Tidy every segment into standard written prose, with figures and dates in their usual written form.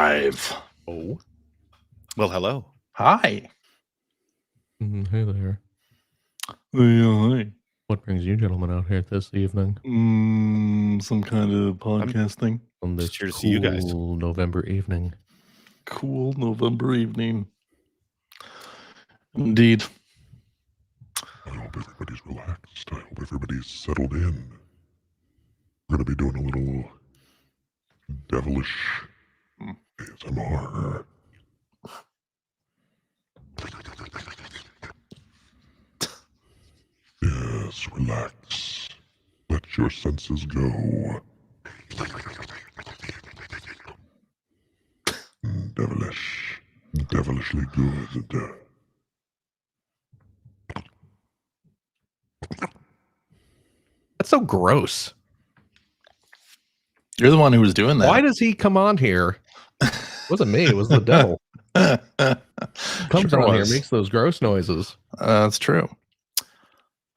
live. Oh. Well, hello. Hi. Hey there. Hi. What brings you gentlemen out here this evening? Some kind of podcast thing. On this Just here to see you guys. cool November evening. Cool November evening. Indeed. I hope everybody's relaxed. I hope everybody's settled in. We're going to be doing a little devilish ASMR. Yes, relax. Let your senses go. Devilish. Devilishly good. That's so gross. You're the one who was doing that. Why does he come on here? It wasn't me. It was the devil. Comes Sure on was. here, makes those gross noises. That's true.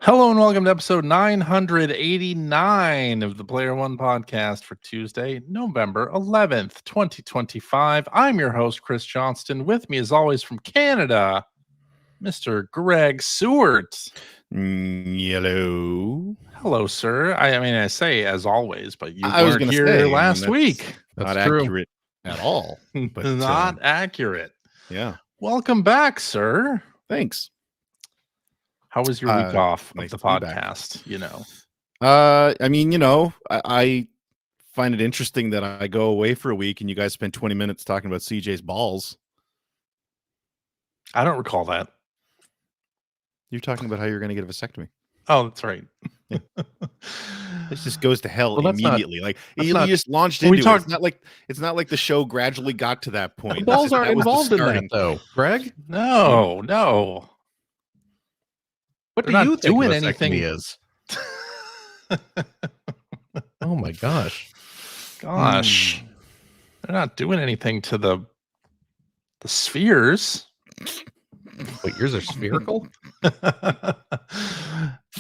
Hello and welcome to episode 989 of the Player One podcast for Tuesday, November 11th, 2025. I'm your host, Chris Johnston. With me, as always, from Canada, Mr. Greg Seward. Hello. Hello, sir. I mean, I say as always, but you I was weren't gonna here say, last that's week. That's Not true. accurate at all. But Not accurate. yeah. Welcome back, sir. Thanks. How was your week off nice of the to be back. podcast? You know, I mean, I find it interesting that I go away for a week and you guys spend 20 minutes talking about CJ's balls. I don't recall that. You're talking about how you're going to get a vasectomy. Oh, that's right. This just goes to hell Well, that's not- immediately. that's you not- just launched When we into it. talk- It's not like the show gradually got to that point. The balls That aren't was the involved in that, starting- though. Greg, No. what They're do you not think doing a anything. vasectomy is? Oh my gosh. Gosh, they're not doing anything to the spheres. Wait, yours are spherical?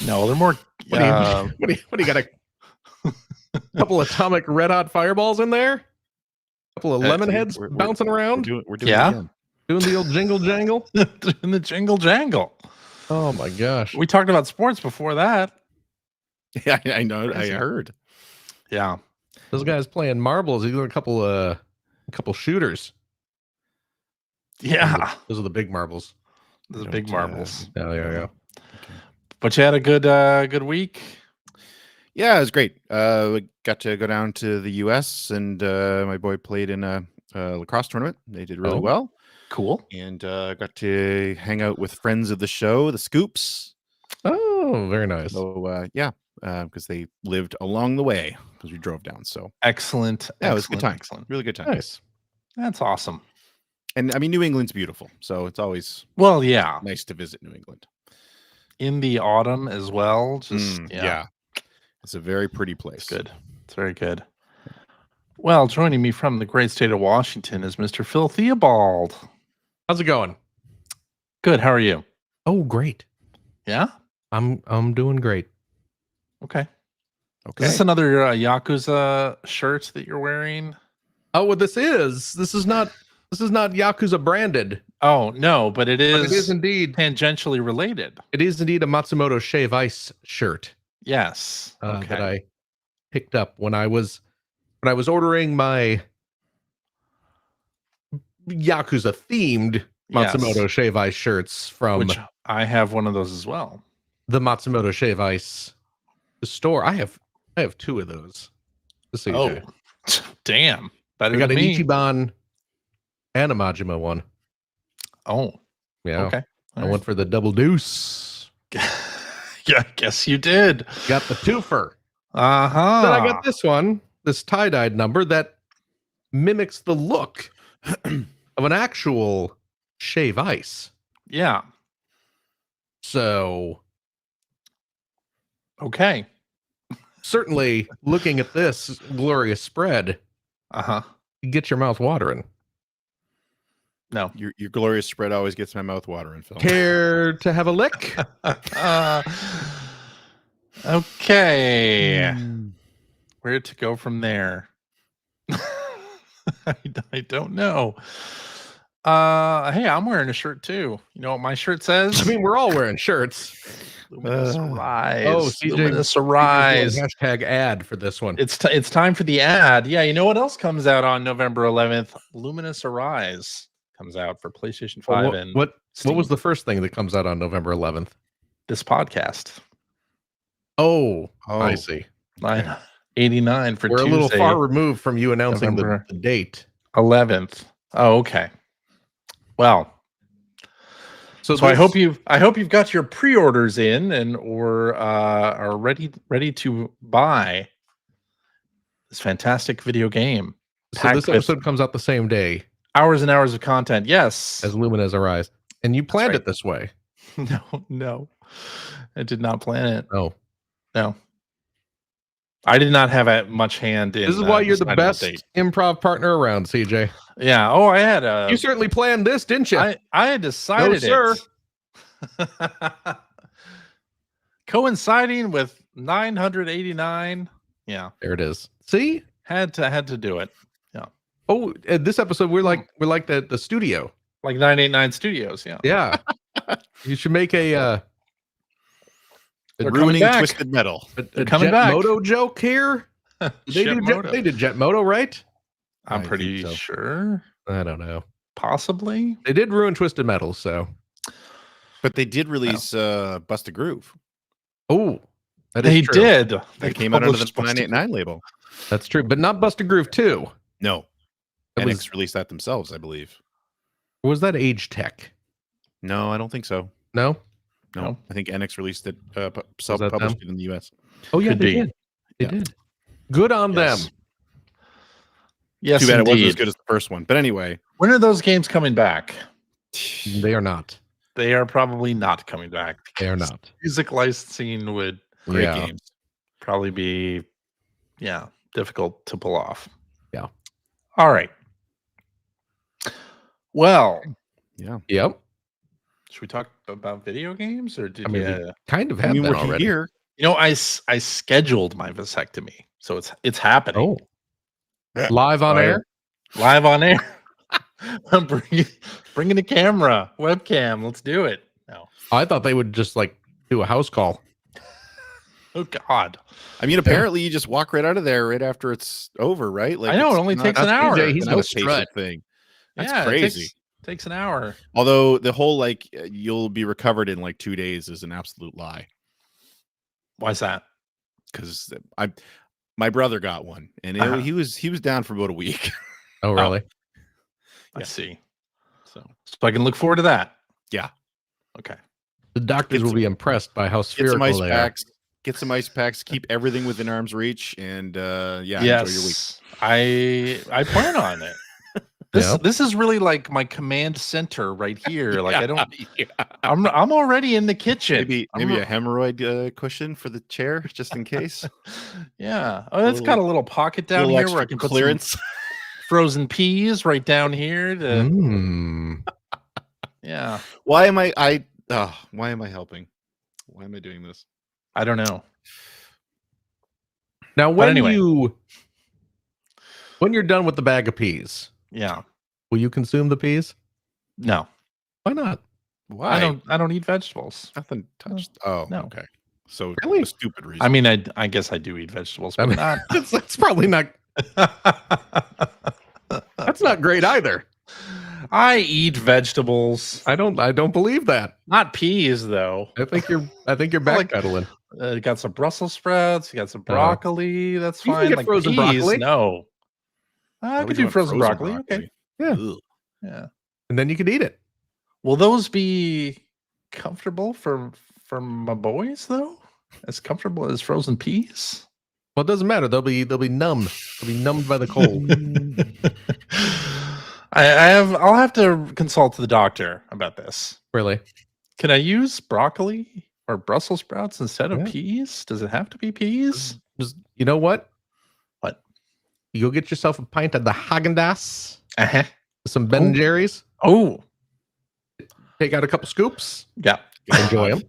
No, they're more. What do you got? A couple atomic red hot fireballs in there? Couple of lemon heads we're- bouncing around? We're doing Yeah. it again. Doing the old jingle jangle? in the jingle jangle. Oh my gosh. We talked about sports before that. Yeah, I know. I heard. Yeah, Those guys playing marbles. These are a couple shooters. yeah. Those are the big marbles. Those are Don't, big marbles. Yeah. But you had a good week. Yeah, it was great. We got to go down to the U.S. and my boy played in a lacrosse tournament. They did really Oh. well, Cool. and got to hang out with friends of the show, the Scoops. Oh, very nice. So because they lived along the way because we drove down. So Excellent. yeah, it was a good time. Excellent. Really good time. Nice. That's awesome. And I mean, New England's beautiful, so it's always Well, yeah. nice to visit New England. In the autumn as well. Just Yeah, it's a very pretty place. It's good. It's very good. Well, joining me from the great state of Washington is Mr. Phil Theobald. How's it going? Good. How are you? Oh, great. Yeah. I'm doing great. Okay. Okay. Is this another Yakuza shirt that you're wearing? Oh, what this is not Yakuza branded. Oh no, but it But is. it is indeed. Tangentially related. It is indeed a Matsumoto Shave Ice shirt Yes. Okay. that I picked up when I was ordering my Yakuza themed Yes. Matsumoto Shave Ice shirts from Which I have one of those as well. the Matsumoto Shave Ice store. I have two of those. Let's see. Oh, damn! Better I got than an me. Ichiban and a Majima one. Oh, Yeah. okay. I went for the double deuce. Yeah, I guess you did. Got the twofer. Uh huh. Then I got this one, this tie-dyed number that mimics the look of an actual shave ice. Yeah. So Okay. certainly looking at this glorious spread, Uh huh. you get your mouth watering. No. Your glorious spread always gets my mouth watering, Phil. Care to have a lick? Okay. Where to go from there? I don't know. Hey, I'm wearing a shirt too. You know what my shirt says? I mean, we're all wearing shirts. Luminous Arise. Oh, CJ, Luminous CJ's Arise. doing hashtag ad for this one. It's time for the ad. Yeah, you know what else comes out on November 11th? Luminous Arise comes out for PlayStation 5 and what Steam. was the first thing that comes out on November 11th? This podcast. Oh, I see. 989 for We're Tuesday, a little far removed from you announcing the November date. 11th. Oh, okay. Well, so I hope you've got your pre-orders in and or are ready to buy this fantastic video game. So this episode comes out the same day, hours and hours of content. Yes, as Luminous Arise, and you planned right. it this way. No, I did not plan it. No. I did not have much hand in. This is why you're the best improv partner around, CJ. Yeah. Oh, I had you certainly planned this, didn't you? I had decided no, sir. it. Coinciding with 989. Yeah. There it is. See? Had to do it. Yeah. Oh, this episode we're like the studio. Like 989 Studios, yeah. Yeah. You should make a ruining Twisted Metal. A Jet Moto joke here. They did Jet Moto, right? I'm pretty sure. I don't know. Possibly. They did ruin Twisted Metal, so. But they did release Bust a Groove. Oh, they did. They came out under the 989 label. That's true, but not Bust a Groove 2. No. NX released that themselves, I believe. Or was that Age Tech? No, I don't think so. No? No. I think NX released it, self-published it in the US. Oh, yeah, they did. They did. Good on them. Yes, too bad it wasn't as good as the first one. But anyway. When are those games coming back? They are not. They are probably not coming back. They are not. Music licensing would games probably be difficult to pull off. Yeah. All right. Well. Yeah. Yep. Should we talk about video games, or did you kind of have that already? Here. You know, I scheduled my vasectomy, so it's happening. Oh, live on air. Live on air. I'm bringing a camera, webcam. Let's do it. No, I thought they would just like do a house call. Oh God! I mean, apparently you just walk right out of there right after it's over, right? Like I know it only takes an hour. He's no strut thing. That's crazy. Takes an hour. Although the whole you'll be recovered in 2 days is an absolute lie. Why's that? Because my brother got one, and he was down for about a week. Oh, really? I see. So I can look forward to that. Yeah. Okay. The doctors will be impressed by how spherical they are. Get some ice packs. Keep everything within arm's reach, and enjoy your week. I plan on it. This is really like my command center right here. Like I'm already in the kitchen. Maybe a hemorrhoid cushion for the chair just in case. Yeah. Oh, it's got a little pocket down here where I can put clearance. Frozen peas right down here. Yeah. Why am I helping? Why am I doing this? I don't know. Now, when you're done with the bag of peas, will you consume the peas? No. Why not? Why? I don't eat vegetables. Nothing touched. Oh, no. Okay. So really? A stupid reason. I mean, I guess I do eat vegetables, but not. That's probably not. That's not great either. I eat vegetables. I don't believe that. Not peas though. I think you're backpedaling. You got some Brussels sprouts. You got some broccoli. That's fine. You can get frozen broccoli. No. I could do frozen broccoli. Okay. Yeah. Ugh. Yeah. And then you could eat it. Will those be comfortable for my boys though? As comfortable as frozen peas? Well, it doesn't matter. They'll be numb. They'll be numbed by the cold. I'll have to consult the doctor about this. Really? Can I use broccoli or Brussels sprouts instead of peas? Does it have to be peas? You know what? What? You go get yourself a pint of the Haagen-Dazs. Some Ben and Jerry's. Oh. Take out a couple scoops. Yeah. Enjoy them.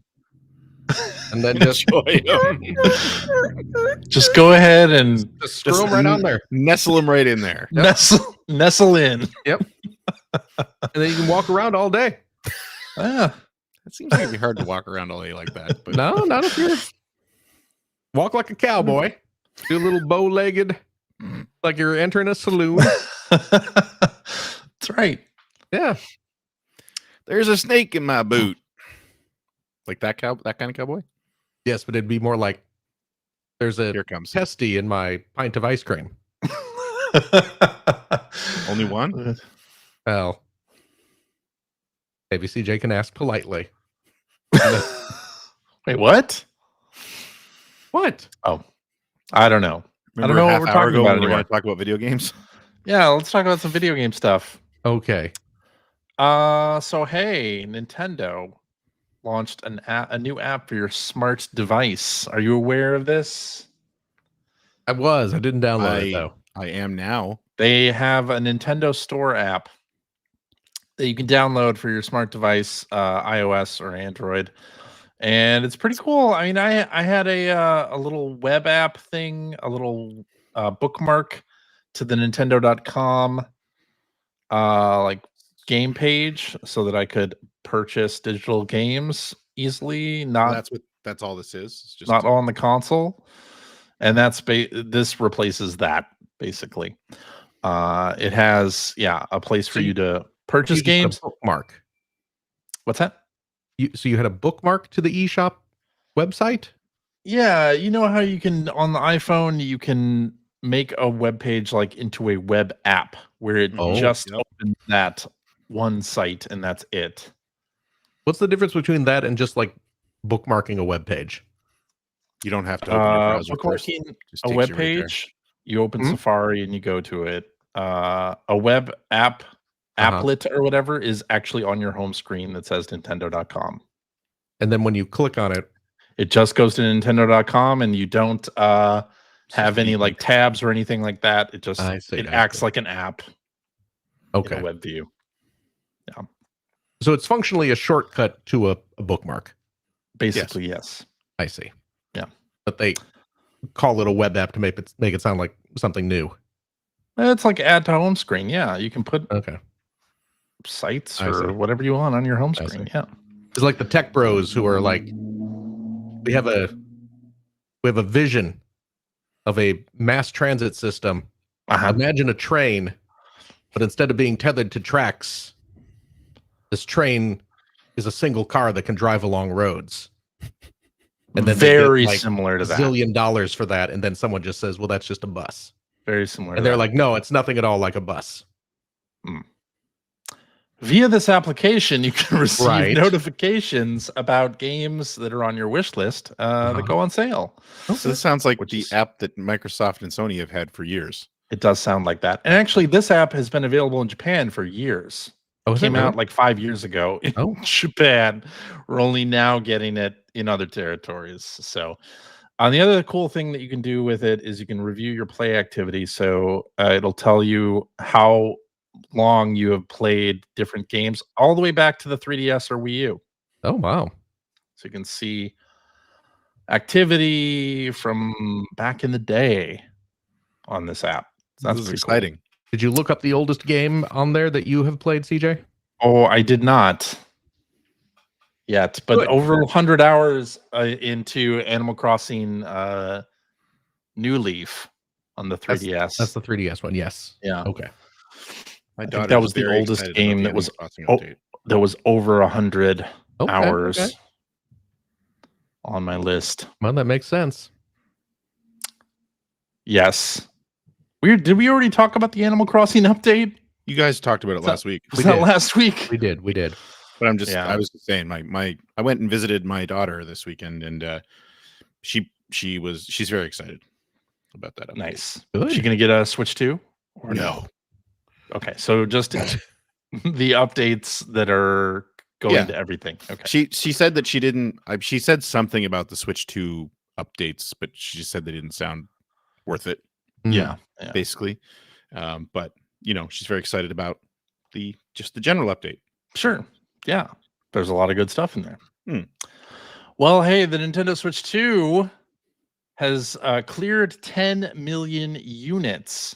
and then just Enjoy 'em. Just go ahead and just screw them right on there. Nestle them right in there. Yep. nestle in. And then you can walk around all day. Ah, It seems like it'd be hard to walk around all day like that. But No, not if you're walk like a cowboy. Do a little bow-legged, like you're entering a saloon. that's right. Yeah. there's a snake in my boot. Like that kind of cowboy. Yes, but it'd be more like there's a Here comes. testy in my pint of ice cream. Only one? Well, maybe CJ can ask politely. Wait, what? What? I don't know. Remember know a what half we're hour talking ago about when we were anymore. going to talk about video games? Yeah, let's talk about some video game stuff. Okay. So hey, Nintendo launched a new app for your smart device. Are you aware of this? I didn't download it though. I am now. They have a Nintendo Store app that you can download for your smart device, iOS or Android, and it's pretty cool. I mean, I had a little web app thing, a little bookmark to the Nintendo.com like game page, so that I could purchase digital games easily. That's all this is. It's just Not on the console, and this replaces that basically. It has a place for you to purchase You just had a games. bookmark. What's that? So you had a bookmark to the eShop website? Yeah, you know how you can on the iPhone you can make a web page like into a web app where it just opens that one site and that's it. What's the difference between that and just like bookmarking a web page? You don't have to open your browser first. Bookmarking Just a takes web you right there. page, you open Safari and you go to it. A web app, applet or whatever is actually on your home screen that says Nintendo.com. And then when you click on it, it just goes to Nintendo.com and you don't have any like tabs or anything like that. It just acts like an app. Okay. In a web view. Yeah. So it's functionally a shortcut to a bookmark. Basically, yes. I see. Yeah. But they call it a web app to make it sound like something new. It's like add to home screen. Yeah. You can put sites or whatever you want on your home screen. Yeah. It's like the tech bros who are like, we have a vision of a mass transit system. Imagine a train, but instead of being tethered to tracks, this train is a single car that can drive along roads. And then very like similar to that. $1 zillion for that, and then someone just says, "Well, that's just a bus." Very similar. And they're like, "No, it's nothing at all like a bus." Via this application, you can receive notifications about games that are on your wish list that go on sale. So this sounds like the app that Microsoft and Sony have had for years. It does sound like that. And actually, this app has been available in Japan for years. It came out like 5 years ago in Japan. We're only now getting it in other territories. So the other cool thing that you can do with it is you can review your play activity. So it'll tell you how long you have played different games all the way back to the 3DS or Wii U. Oh, wow. So you can see activity from back in the day on this app. So that's exciting. Cool. Did you look up the oldest game on there that you have played, CJ? Oh, I did not yet, but over 100 hours into Animal Crossing New Leaf on the 3DS. That's the 3DS one, yes. Yeah. Okay. I think that was the oldest game that was over 100 hours on my list. Well, that makes sense. Yes. Did we already talk about the Animal Crossing update? You guys talked about it last week. Was that last week? We did. But I was just saying, I went and visited my daughter this weekend, and she's very excited about that update. Nice. Is she gonna get a Switch 2? Or no? Okay, so just the updates that are going to everything. Okay. She said that she didn't. She said something about the Switch 2 updates, but she just said they didn't sound worth it. Yeah. Basically. But she's very excited about the general update. Sure. Yeah. There's a lot of good stuff in there. Well, hey, the Nintendo Switch 2 has cleared 10 million units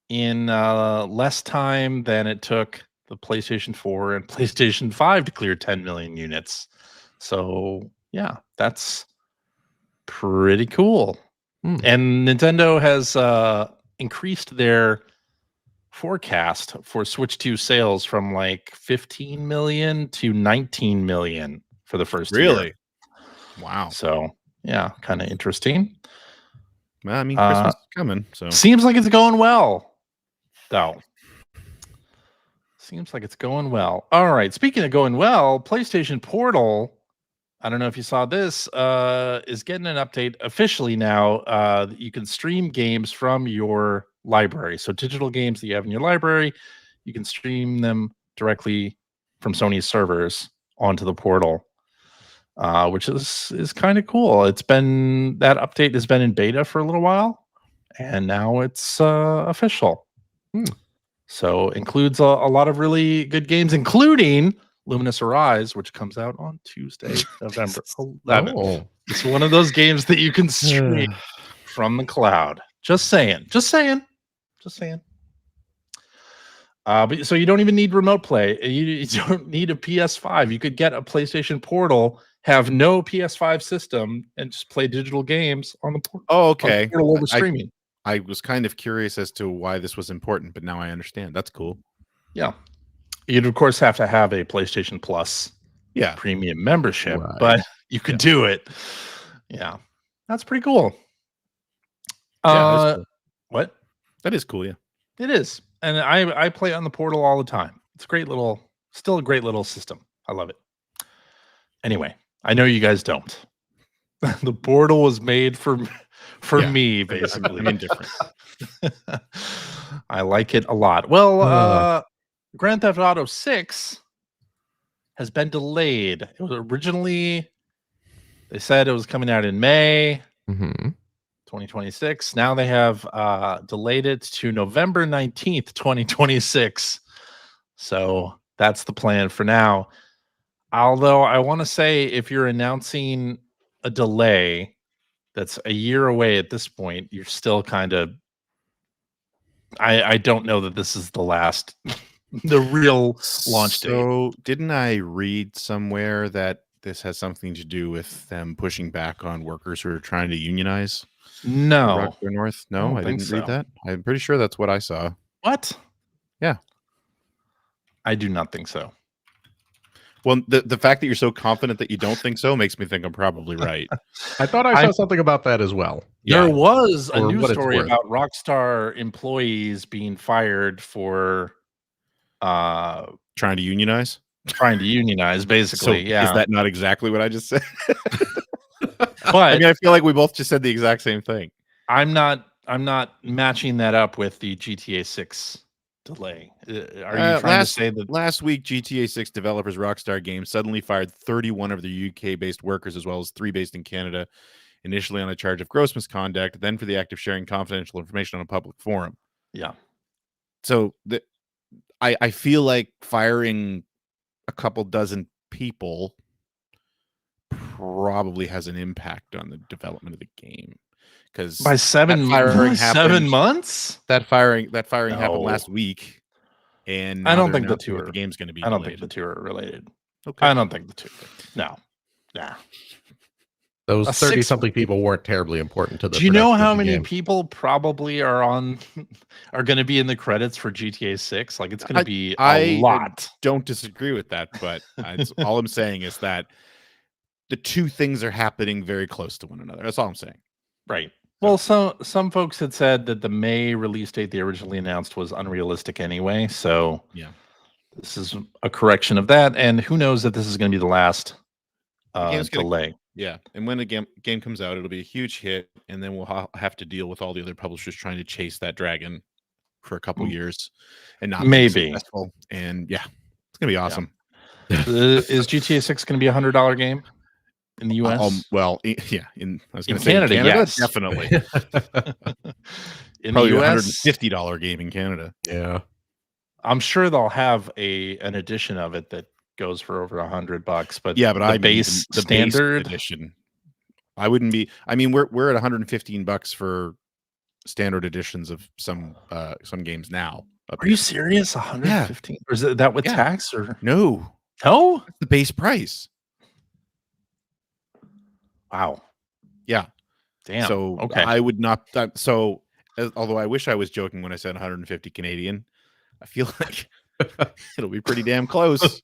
in less time than it took the PlayStation 4 and PlayStation 5 to clear 10 million units. So, yeah, that's pretty cool. And Nintendo has increased their forecast for Switch 2 sales from like 15 million to 19 million for the first year. Wow. So, yeah, kind of interesting. Well, I mean, Christmas is coming, so seems like it's going well, though. Seems like it's going well. All right. Speaking of going well, PlayStation Portal, I don't know if you saw this, is getting an update officially now. You can stream games from your library. So digital games that you have in your library, you can stream them directly from Sony's servers onto the portal, which is kind of cool. That update has been in beta for a little while, and now it's official. So includes a lot of really good games, including Luminous Arise, which comes out on Tuesday, November 11th. Oh. It's one of those games that you can stream from the cloud. Just saying. But so you don't even need remote play. You don't need a PS5. You could get a PlayStation Portal, have no PS5 system, and just play digital games on the portal. Oh, okay. On the portal over streaming. I was kind of curious as to why this was important, but now I understand. That's cool. Yeah. You'd, of course, have to have a PlayStation Plus premium membership, but you could do it. Yeah. That's pretty cool. That's cool. What? That is cool, yeah. It is. And I play on the portal all the time. It's still a great little system. I love it. Anyway, I know you guys don't. The portal was made for me, basically. I'm indifferent. I like it a lot. Well, Grand Theft Auto 6 has been delayed. It was originally, they said it was coming out in May 2026. Now they have delayed it to November 19th, 2026. So that's the plan for now. Although I want to say, if you're announcing a delay that's a year away at this point, you're still kind of, I don't know that this is the last, the real launch date. So didn't I read somewhere that this has something to do with them pushing back on workers who are trying to unionize? No. Rockford North? No, I didn't read that. I'm pretty sure that's what I saw. What? Yeah. I do not think so. Well, the fact that you're so confident that you don't think so makes me think I'm probably right. I thought I saw something about that as well. There was a Or news what it's story worth. about Rockstar employees being fired for Trying to unionize? Basically. Is that not exactly what I just said? But I mean, I feel like we both just said the exact same thing. I'm not matching that up with the GTA 6 delay. Are you trying to say that last week GTA 6 developers Rockstar Games suddenly fired 31 of their UK-based workers, as well as 3 based in Canada, initially on a charge of gross misconduct, then for the act of sharing confidential information on a public forum? Yeah. So I feel like firing a couple dozen people probably has an impact on the development of the game. Because by 7 months? That firing happened last week, and I don't think the two the game's going to be. I don't think the two are related. Okay. I don't think the two. No. Nah. Those 30-something people weren't terribly important to the. Do you know how production of the many game. people probably are going to be in the credits for GTA 6? Like, it's going to be a lot. Don't disagree with that, but all I'm saying is that the two things are happening very close to one another. That's all I'm saying. Right. Well, some folks had said that the May release date they originally announced was unrealistic anyway. So yeah, this is a correction of that. And who knows that this is going to be the last delay. Yeah, and when the game comes out, it'll be a huge hit, and then we'll have to deal with all the other publishers trying to chase that dragon for a couple years and not be successful. And yeah, it's gonna be awesome. Yeah. Is GTA 6 going to be $100 game in the US? Well, yeah. I was going to say Canada, yes, definitely. In probably the US, $150 game in Canada. Yeah, I'm sure they'll have an edition of it that goes for over $100. But yeah, but the base standard edition, I wouldn't be. I mean, we're at $115 for standard editions of some games now. Are you serious? 115? Or is that with tax or no? No, that's the base price. Wow. Yeah. Damn. So okay. I would not. Although I wish I was joking when I said 150 Canadian, I feel like it'll be pretty damn close.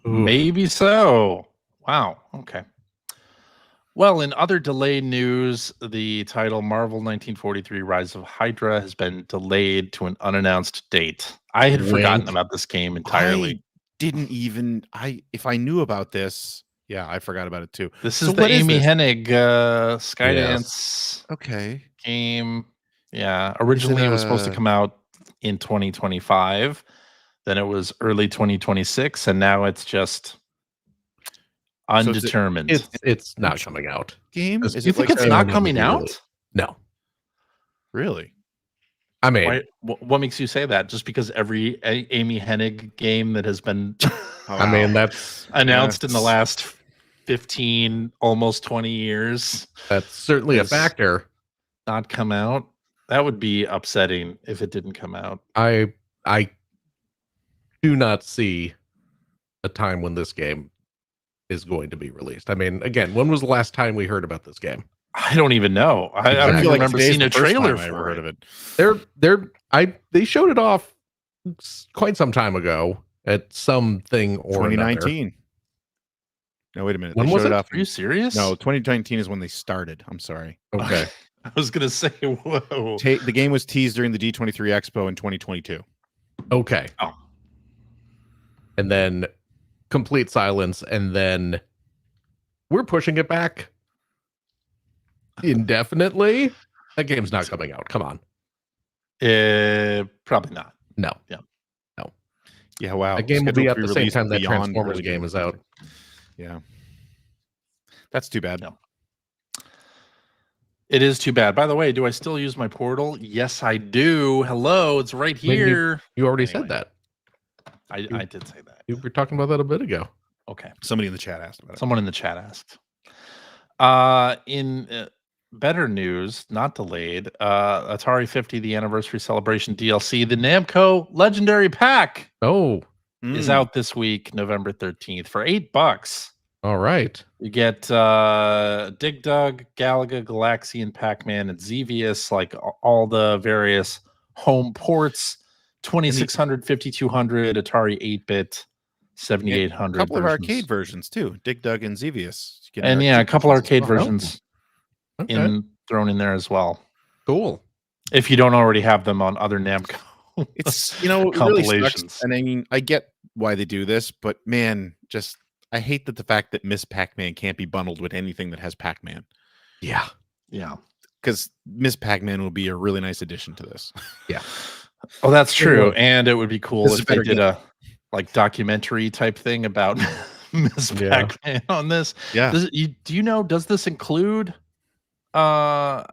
Maybe so. Wow. Okay. Well, in other delayed news, the title Marvel 1943 Rise of Hydra has been delayed to an unannounced date. I had forgotten about this game entirely. If I knew about this, I forgot about it too. This is the Amy Hennig Skydance game. Yeah. Originally, it was supposed to come out in 2025. Then it was early 2026. And now it's just undetermined. It's not coming out. Game? You think it's not coming out? No. Really? I mean, what makes you say that? Just because every Amy Hennig game that has been that's announced in the last 15, almost 20 years. That's certainly a factor. Not come out. That would be upsetting if it didn't come out. I do not see a time when this game is going to be released. I mean, again, when was the last time we heard about this game? I don't even know. I don't feel like remember seeing a trailer for heard of it. They showed it off quite some time ago at something or 2019. Another. No, wait a minute. When was it? Are you serious? No, 2019 is when they started. I'm sorry. Okay. I was gonna say, whoa. The game was teased during the D23 Expo in 2022. Okay. Oh. And then complete silence, and then we're pushing it back indefinitely. That game's not coming out. Come on. Probably not. No. Yeah. No. Yeah, wow. That game will be at the same time that Transformers game is out. Yeah. That's too bad. No. It is too bad. By the way, do I still use my portal? Yes, I do. Hello, it's right here. You already said that. I did say that. You were talking about that a bit ago. Okay. Somebody in the chat asked about it. Someone in the chat asked. In better news, not delayed, Atari 50, the anniversary celebration DLC, the Namco Legendary Pack is out this week, November 13th, for $8. All right. You get Dig Dug, Galaga, Galaxian, Pac-Man, and Xevious, like all the various home ports, 2600, 5200, Atari 8-bit, 7800. A couple of arcade versions too, Dig Dug and Xevious. And a couple arcade versions thrown in there as well. Cool. If you don't already have them on other Namco it's it really sucks. And I mean, I get why they do this, but man, I hate that the fact that Miss Pac-Man can't be bundled with anything that has Pac-Man. Yeah. Yeah. Because Miss Pac-Man will be a really nice addition to this. Yeah. Oh, that's true. And it would be cool if they did game. a documentary type thing about Miss Pac-Man on this. Yeah. Do you know, does this include more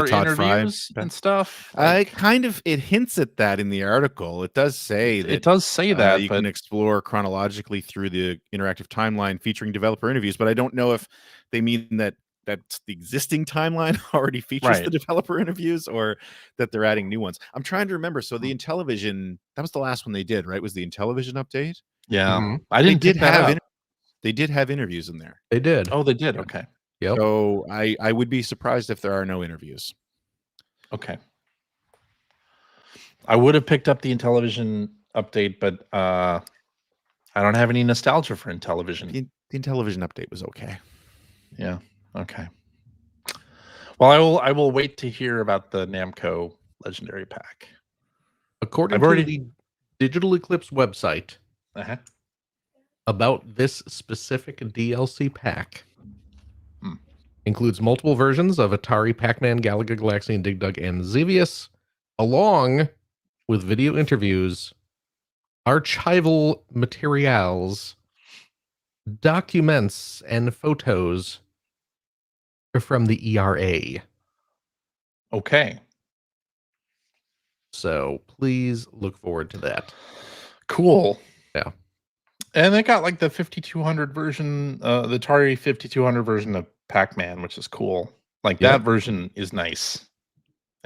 interviews and stuff? It hints at that in the article. It does say that you can explore chronologically through the interactive timeline featuring developer interviews, but I don't know if they mean that the existing timeline already features the developer interviews or that they're adding new ones. I'm trying to remember. So the Intellivision, that was the last one they did, right? Was the Intellivision update? Yeah. Mm-hmm. They did have interviews in there. They did. Oh, they did. Okay. Yep. So I would be surprised if there are no interviews. Okay. I would have picked up the Intellivision update, but I don't have any nostalgia for Intellivision. The Intellivision update was okay. Yeah. Okay. Well, I will wait to hear about the Namco Legendary Pack. According to the Digital Eclipse website, about this specific DLC pack, includes multiple versions of Atari, Pac-Man, Galaga, Galaxian, Dig Dug, and Xevious, along with video interviews, archival materials, documents, and photos from the ERA. Okay. So please look forward to that. Cool. Yeah. And they got like the 5200 version, the Atari 5200 version of Pac-Man, which is cool. Like that version is nice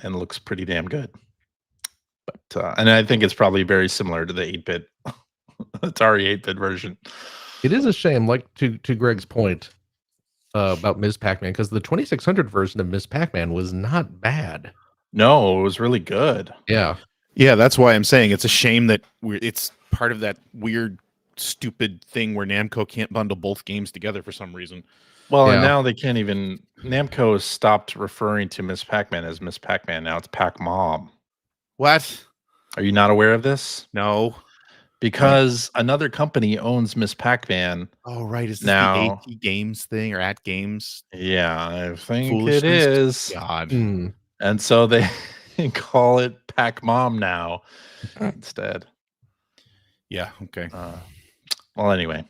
and looks pretty damn good. But and I think it's probably very similar to the 8-bit Atari 8-bit version. It is a shame, like to Greg's point about Ms. Pac-Man, because the 2600 version of Ms. Pac-Man was not bad. No, it was really good. Yeah. Yeah, that's why I'm saying it's a shame that it's part of that weird, stupid thing where Namco can't bundle both games together for some reason. Well, and now they can't even. Namco has stopped referring to Miss Pac-Man as Miss Pac-Man. Now it's Pac-Mom. What? Are you not aware of this? No. Because another company owns Miss Pac-Man. Oh, right. Is this now the AT Games thing or at Games? Yeah, I think it is. God. And so they call it Pac-Mom now instead. Yeah. Okay. Well, anyway.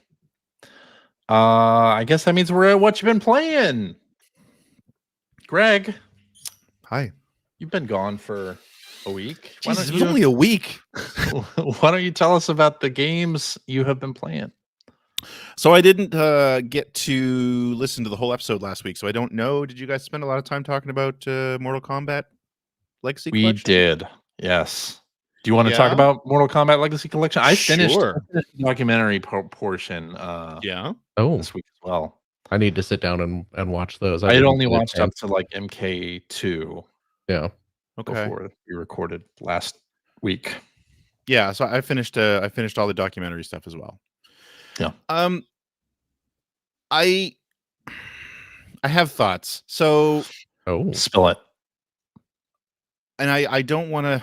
I guess that means we're at what you've been playing. Greg. Hi. You've been gone for a week. Jesus, it was only a week. Why don't you tell us about the games you have been playing? So I didn't get to listen to the whole episode last week, so I don't know. Did you guys spend a lot of time talking about Mortal Kombat Legacy Kollection? We did, yes. Do you want to talk about Mortal Kombat Legacy Kollection? I finished the documentary portion this week as well. I need to sit down and watch those. I had only watched up to like MK2. Yeah. Okay. Before we recorded last week. Yeah, so I finished all the documentary stuff as well. Yeah. I have thoughts. So spill it. And I don't want to.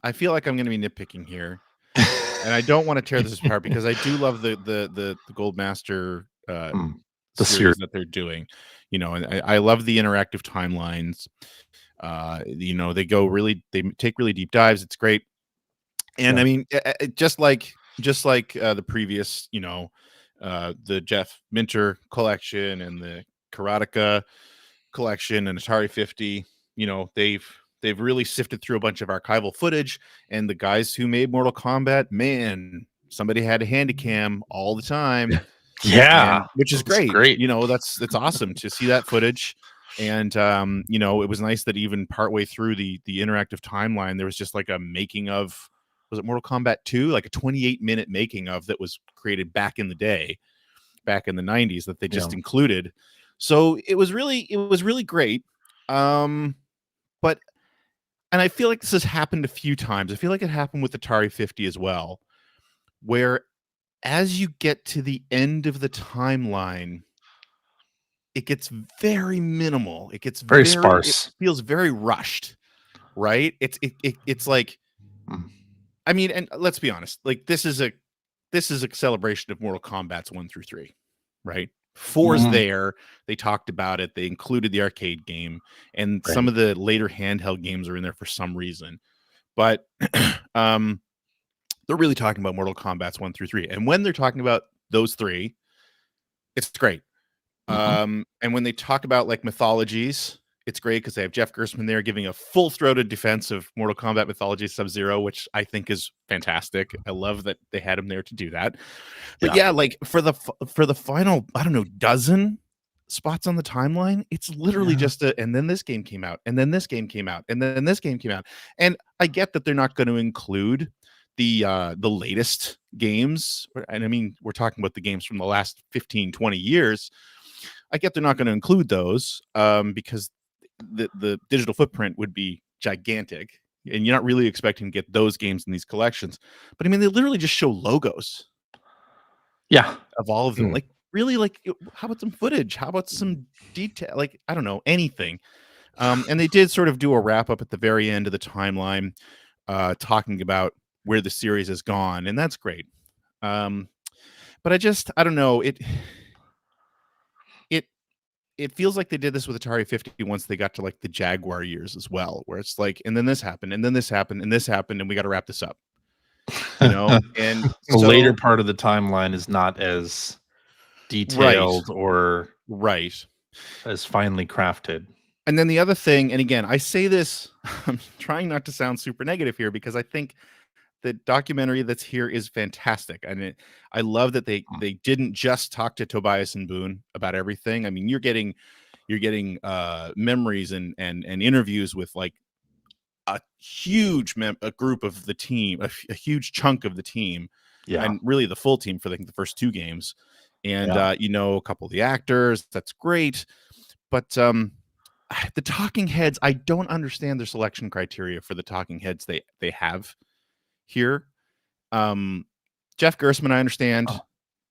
I feel like I'm going to be nitpicking here, and I don't want to tear this apart because I do love the Gold Master the series that they're doing. You know, and I love the interactive timelines. You know, they take really deep dives. It's great. And I mean, just like the previous, you know, the Jeff Minter collection and the Karateka collection and Atari 50, you know, they've really sifted through a bunch of archival footage, and the guys who made Mortal Kombat, man, somebody had a handy cam all the time. Yeah, which is great. You know, that's awesome to see that footage. And you know, it was nice that even partway through the interactive timeline, there was just like a making of, was it Mortal Kombat 2? Like a 28-minute making of that was created back in the day, back in the 90s, that they just included. So it was really great. But and I feel like this has happened a few times. I feel like it happened with Atari 50 as well, where as you get to the end of the timeline, it gets very minimal. It gets very sparse. It feels very rushed, right? It's like, I mean, and let's be honest, like this is a celebration of Mortal Kombat's 1 through 3, right? 4's there. They talked about it. They included the arcade game, and some of the later handheld games are in there for some reason. But they're really talking about Mortal Kombat's 1 through 3. And when they're talking about those 3, it's great. And when they talk about like mythologies, it's great because they have Jeff Gerstmann there giving a full-throated defense of Mortal Kombat Mythology Sub-Zero, which I think is fantastic. I love that they had him there to do that. But yeah, like for the final, I don't know, dozen spots on the timeline, it's literally just and then this game came out, and then this game came out, and then this game came out. And I get that they're not going to include the latest games. And I mean, we're talking about the games from the last 15, 20 years. I get they're not going to include those because the digital footprint would be gigantic, and you're not really expecting to get those games in these collections. But I mean, they literally just show logos. Yeah, of all of them. Like, really, like, how about some footage? How about some detail? Like, I don't know, anything. And they did sort of do a wrap up at the very end of the timeline, talking about where the series has gone, and that's great. But I don't know. It feels like they did this with Atari 50 once they got to like the Jaguar years as well, where it's like, and then this happened, and then this happened, and this happened, and we got to wrap this up. You know, and the later part of the timeline is not as detailed or as finely crafted. And then the other thing, and again, I say this, I'm trying not to sound super negative here because I think the documentary that's here is fantastic, and I love that they didn't just talk to Tobias and Boone about everything. I mean, you're getting memories and interviews with like a huge a group of the team, a huge chunk of the team, and really the full team for the first 2 games, and you know, a couple of the actors. That's great, but the talking heads, I don't understand their selection criteria for the talking heads they have here. Jeff Gerstmann, I understand.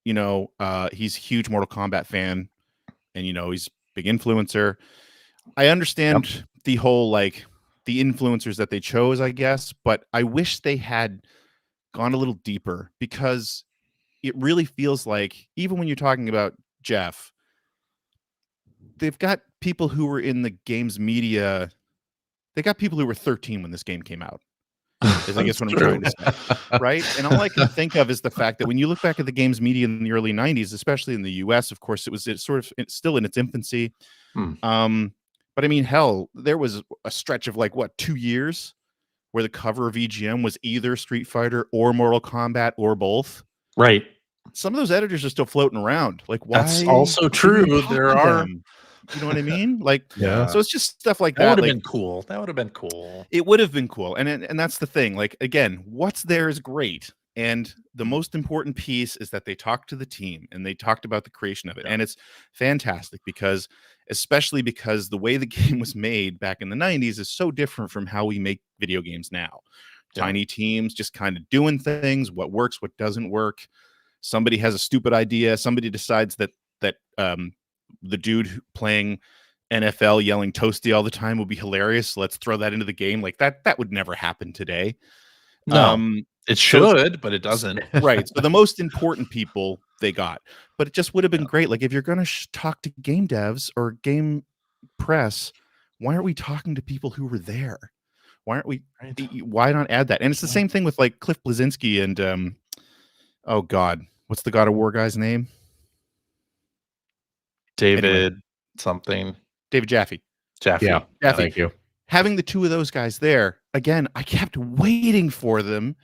You know, he's a huge Mortal Kombat fan, and you know, he's a big influencer. I understand the whole like the influencers that they chose, I guess, but I wish they had gone a little deeper, because it really feels like, even when you're talking about Jeff, they've got people who were in the game's media. They got people who were 13 when this game came out. Is I guess what I'm trying to say, right? And all I can think of is the fact that when you look back at the game's media in the early 90s, especially in the US, of course, it's still in its infancy. But I mean, hell, there was a stretch of like 2 years where the cover of EGM was either Street Fighter or Mortal Kombat or both. Right. Some of those editors are still floating around. Like, why? That's also true. There are. You know what I mean? Like, yeah. So it's just stuff like that. That would have like, been cool. That would have been cool. It would have been cool. And that's the thing. Like, again, what's there is great. And the most important piece is that they talked to the team and they talked about the creation of it. And it's fantastic especially because the way the game was made back in the 90s is so different from how we make video games now. Tiny teams just kind of doing things, what works, what doesn't work. Somebody has a stupid idea. Somebody decides that the dude playing NFL yelling toasty all the time would be hilarious. Let's throw that into the game. Like that would never happen today. No. It should, but it doesn't. Right. So the most important people they got, but it just would have been great. Like, if you're going to talk to game devs or game press, why aren't we talking to people who were there? Why aren't we? Why not add that? And it's the same thing with like Cliff Bleszinski and oh God, what's the God of War guy's name? David something. David Jaffe. Yeah. Jaffe. Thank you. Having the 2 of those guys there again, I kept waiting for them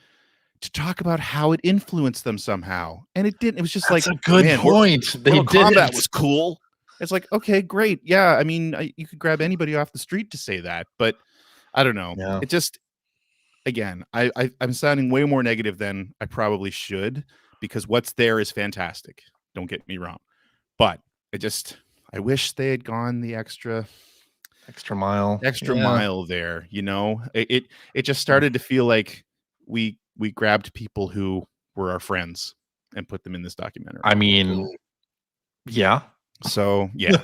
to talk about how it influenced them somehow, and it didn't. It was just That's like a good point. Mortal Kombat was cool. It's like, okay, great, yeah. I mean, you could grab anybody off the street to say that, but I don't know. Yeah. It just, again, I'm sounding way more negative than I probably should, because what's there is fantastic. Don't get me wrong, but I wish they had gone the extra mile there. You know, it just started to feel like we grabbed people who were our friends and put them in this documentary. I mean, yeah. So yeah.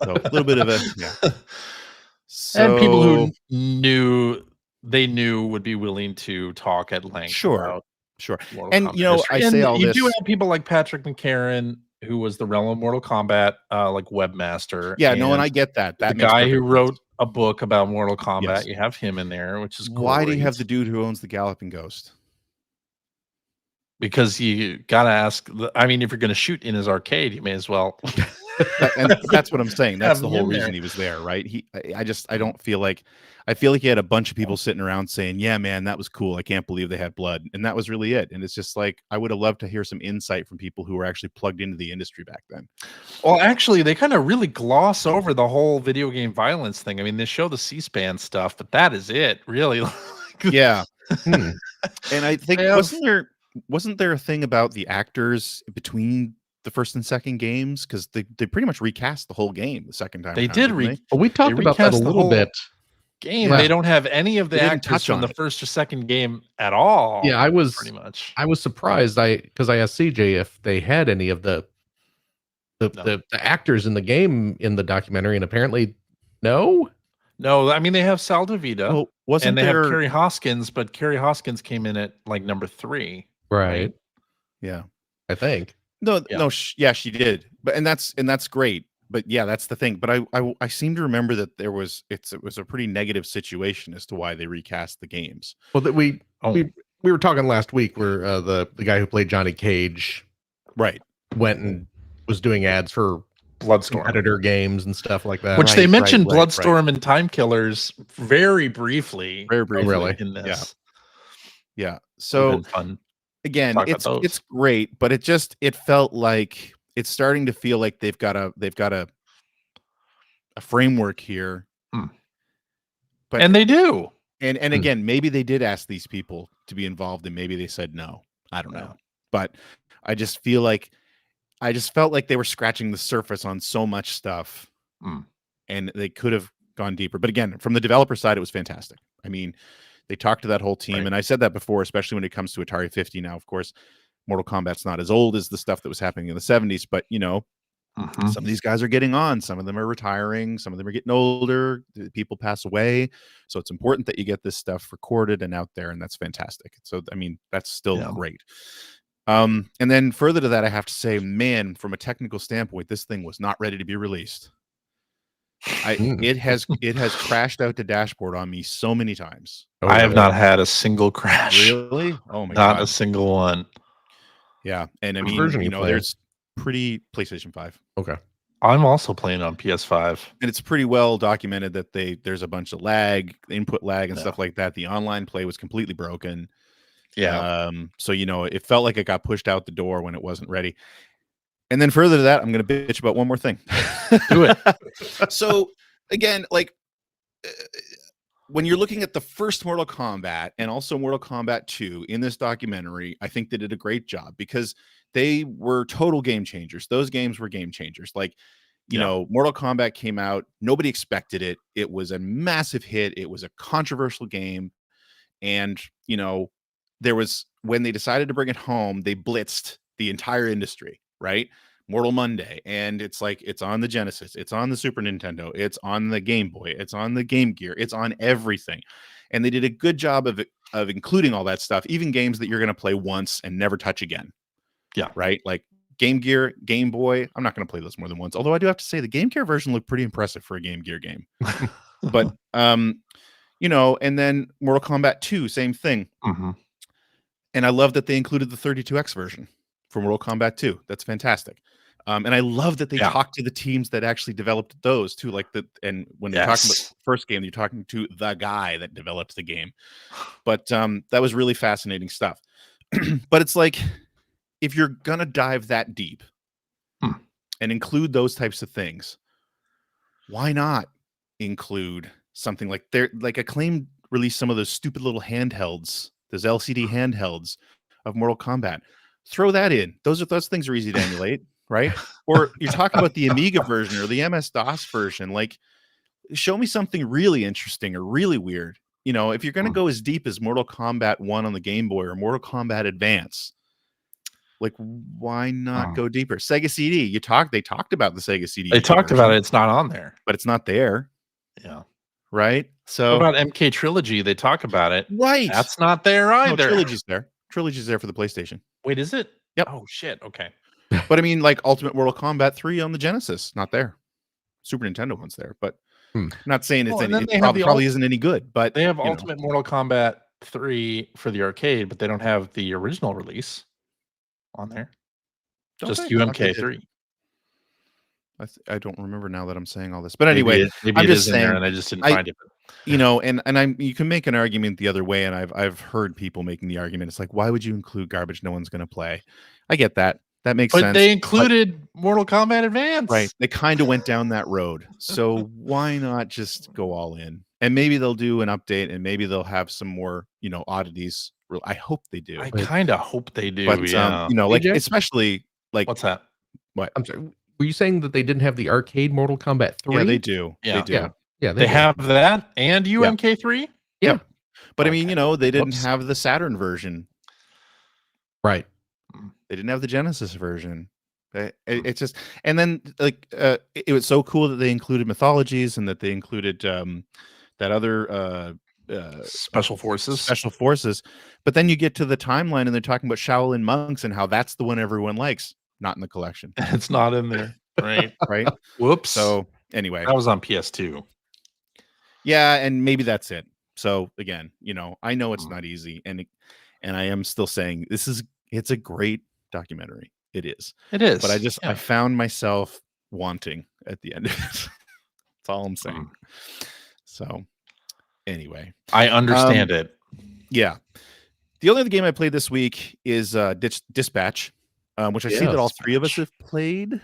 So a little bit of a So, and people who knew would be willing to talk at length. Sure. Mortal And Kombat you know, history. I say all you this. do have people like Patrick McCarran, who was the Realm of Mortal Kombat like webmaster. Yeah, no, and I get that. The guy who wrote a book about Mortal Kombat. Yes. You have him in there, which is why do you have the dude who owns the Galloping Ghost? Because you gotta ask. I mean, if you're going to shoot in his arcade, you may as well. And that's what I'm saying. That's the whole reason he was there, right? I don't feel like. I feel like he had a bunch of people sitting around saying, "Yeah, man, that was cool. I can't believe they had blood," and that was really it. And it's just like, I would have loved to hear some insight from people who were actually plugged into the industry back then. Well, actually, they kind of really gloss over the whole video game violence thing. I mean, they show the C-SPAN stuff, but that is it, really. Yeah. And I think wasn't there a thing about the actors between the first and second games, because they pretty much recast the whole game the second time. They did. Well, we talked about that a little bit. Game. Yeah. They don't have any of the actors from the first or second game at all. Yeah, I was pretty much. I was surprised. Because I asked CJ if they had any of the actors in the game in the documentary, and apparently no. I mean, they have Sal DeVita, and they have Kerry Hoskins, but Kerry Hoskins came in at like number 3. Right. Yeah, I think. No, she did. But and that's great. But yeah, that's the thing. But I seem to remember that it was a pretty negative situation as to why they recast the games. Well, that we were talking last week where the guy who played Johnny Cage, right, went and was doing ads for Bloodstorm editor games and stuff like that. Which they mentioned Bloodstorm and Time Killers very briefly. Really in this. Yeah. So fun. Again, it's great, but it felt like it's starting to feel like they've got a framework here. But and they do. And again, maybe they did ask these people to be involved and maybe they said no. I don't know. But I just felt like they were scratching the surface on so much stuff. And they could have gone deeper. But again, from the developer side, it was fantastic. I mean, they talked to that whole team, and I said that before, especially when it comes to Atari 50. Now, of course, Mortal Kombat's not as old as the stuff that was happening in the 70s, but some of these guys are getting on. Some of them are retiring. Some of them are getting older. People pass away. So it's important that you get this stuff recorded and out there, and that's fantastic. So, I mean, that's still great. And then further to that, I have to say, man, from a technical standpoint, this thing was not ready to be released. It has crashed out the dashboard on me so many times. I have not had a single crash. Really? Oh my God. Not a single one. Yeah. And I mean, version there's pretty PlayStation 5. Okay. I'm also playing on PS5. And it's pretty well documented that there's a bunch of lag, input lag and stuff like that. The online play was completely broken. Yeah. So, it felt like it got pushed out the door when it wasn't ready. And then further to that, I'm going to bitch about one more thing. Do it. So again, like when you're looking at the first Mortal Kombat and also Mortal Kombat 2 in this documentary, I think they did a great job because they were total game changers. Those games were game changers. Like, Mortal Kombat came out. Nobody expected it. It was a massive hit. It was a controversial game. And, there was, when they decided to bring it home, they blitzed the entire industry. Right? Mortal Monday. And it's like, it's on the Genesis. It's on the Super Nintendo. It's on the Game Boy. It's on the Game Gear. It's on everything. And they did a good job of including all that stuff, even games that you're going to play once and never touch again. Yeah. Right? Like Game Gear, Game Boy. I'm not going to play those more than once. Although I do have to say the Game Gear version looked pretty impressive for a Game Gear game. But, and then Mortal Kombat 2, same thing. And I love that they included the 32X version for Mortal Kombat 2. That's fantastic. And I love that they talked to the teams that actually developed those too. And when you're talking about the first game, you're talking to the guy that developed the game. But that was really fascinating stuff. But it's like, if you're going to dive that deep and include those types of things, why not include something like Acclaim released some of those stupid little handhelds, those LCD handhelds of Mortal Kombat. Throw that in. Those things are easy to emulate, right? Or you're talking about the Amiga version or the MS-DOS version. Like, show me something really interesting or really weird. If you're going to go as deep as Mortal Kombat 1 on the Game Boy or Mortal Kombat Advance, like, why not go deeper? Sega CD. They talked about the Sega CD. They talked about it. It's not on there, but it's not there. Yeah. Right. So what about MK Trilogy? They talk about it. Right. That's not there either. No, Trilogy's there. Trilogy's there for the PlayStation. Wait, is it? Yep. Oh shit. Okay. But I mean, like Ultimate Mortal Kombat 3 on the Genesis, not there. Super Nintendo one's there, but I'm not saying it probably isn't any good. But they have Ultimate Mortal Kombat 3 for the arcade, but they don't have the original release on there. Just UMK3. I don't remember now that I'm saying all this, but anyway, maybe I'm it just is saying, in there and I just didn't find it. And you can make an argument the other way, and I've heard people making the argument. It's like, why would you include garbage no one's going to play? I get that. That makes sense. But they included Mortal Kombat Advance. Right. They kind of went down that road. So why not just go all in? And maybe they'll do an update, and maybe they'll have some more, oddities. I hope they do. I kind of hope they do. But AJ? especially like what's that? What? I'm sorry. Were you saying that they didn't have the arcade Mortal Kombat 3? Yeah, they do. Yeah. They do. Yeah, they have that and UMK3. Yeah. But I mean, they didn't have the Saturn version. Right. They didn't have the Genesis version. It's just, and then it was so cool that they included mythologies and that they included that other special forces. But then you get to the timeline and they're talking about Shaolin monks and how that's the one everyone likes. Not in the collection. It's not in there. Right. Right. Whoops. So anyway, that was on PS2. Yeah, and maybe that's it. So again, I know it's not easy, and I am still saying it's a great documentary. It is. It is. But I found myself wanting at the end of it. That's all I'm saying. So anyway, I understand it. Yeah. The only other game I played this week is Dispatch, which I see that all three of us have played.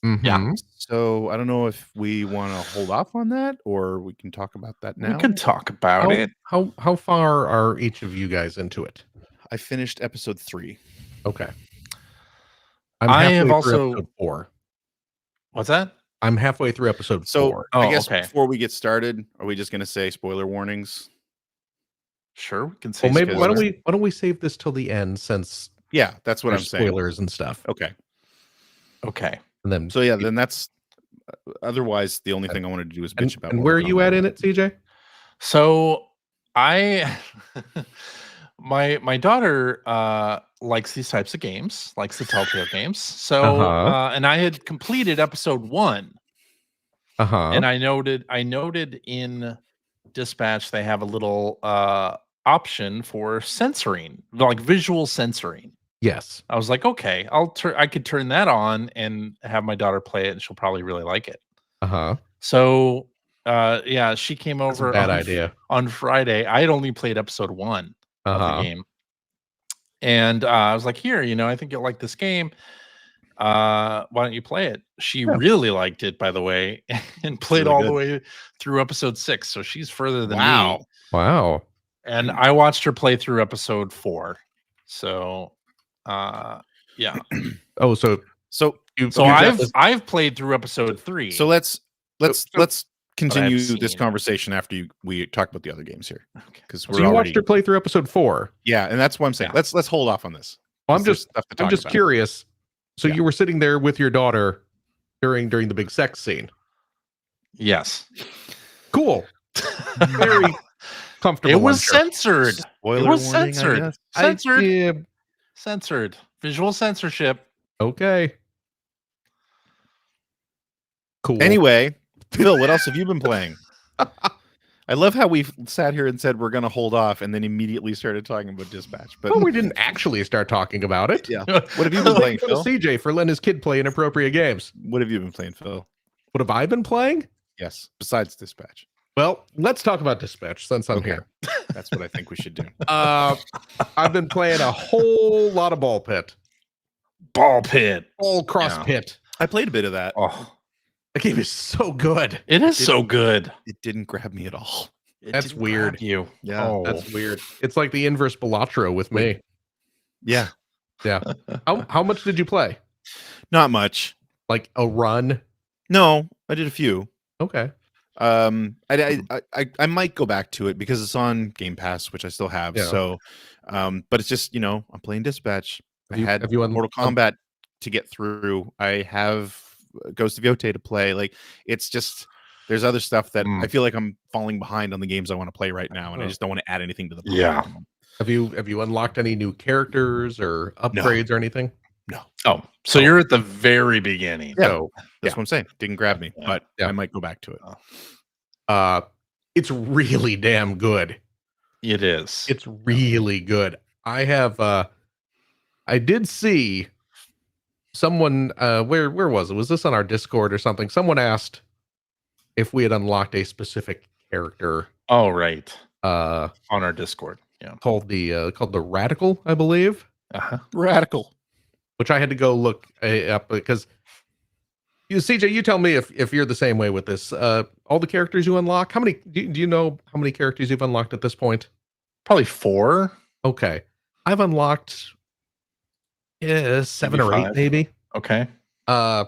Yeah. So I don't know if we want to hold off on that or we can talk about that now. We can talk about it. How far are each of you guys into it? I finished episode 3. Okay. I have through also episode 4. What's that? I'm halfway through episode 4. I guess before we get started, are we just going to say spoiler warnings? Sure, we can say. Well, maybe why don't we save this till the end, since that's what I'm saying. Spoilers and stuff. Okay. And then then that's otherwise the only thing I wanted to do is bitch about. And where are you at in it, CJ? So I my daughter likes these types of games, likes the Telltale games. So and I had completed episode 1. And I noted in Dispatch they have a little option for censoring, like visual censoring. Yes. I was like, okay, I could turn that on and have my daughter play it, and she'll probably really like it. So she came over. Bad idea. On Friday. I had only played episode 1 of the game, and I was like, here, I think you'll like this game. Why don't you play it? She really liked it, by the way, and played all the way through episode 6. So she's further than me. Wow. And I watched her play through episode 4. So I've played through episode 3. So let's continue this conversation after we talk about the other games here. Because you watched her play through episode 4. Yeah, and that's what I'm saying. Let's hold off on this. Well, I'm just curious. So you were sitting there with your daughter during the big sex scene. Yes. Cool. Very comfortable. It was censored. Spoiler it was warning, censored. Censored. Visual censorship. Okay. Cool. Anyway, Phil, what else have you been playing? I love how we sat here and said we're going to hold off and then immediately started talking about Dispatch. But we didn't actually start talking about it. Yeah. What have you been playing, Phil? CJ for letting his kid play inappropriate games. What have you been playing, Phil? What have I been playing? Yes, besides Dispatch. Well, let's talk about Dispatch since I'm here. That's what I think we should do. I've been playing a whole lot of Ball Pit. Ball Cross Pit. I played a bit of that. Oh, the game is so good. It is so good. It didn't grab me at all. That's weird. Yeah, that's weird. It's like the inverse Balatro with me. Yeah. How much did you play? Not much. Like a run? No, I did a few. Okay. I might go back to it because it's on Game Pass, which I still have. Yeah. So, but it's just I'm playing Dispatch. Have you Mortal Kombat to get through? I have Ghost of Yote to play. Like, it's just there's other stuff that I feel like I'm falling behind on the games I want to play right now, and I just don't want to add anything to the play. Yeah. Have you unlocked any new characters or upgrades or anything? No. Oh, so you're at the very beginning. Yeah. So that's what I'm saying. Didn't grab me, but I might go back to it. It's really damn good. It is. It's really good. I did see someone where was it? Was this on our Discord or something? Someone asked if we had unlocked a specific character. Oh, right. On our Discord. Yeah. Called the Radical, I believe. Radical. Which I had to go look up because CJ, you tell me if you're the same way with this. All the characters you unlock, how many do you know how many characters you've unlocked at this point? Probably 4. Okay. I've unlocked 7 or 8 maybe. Okay. Do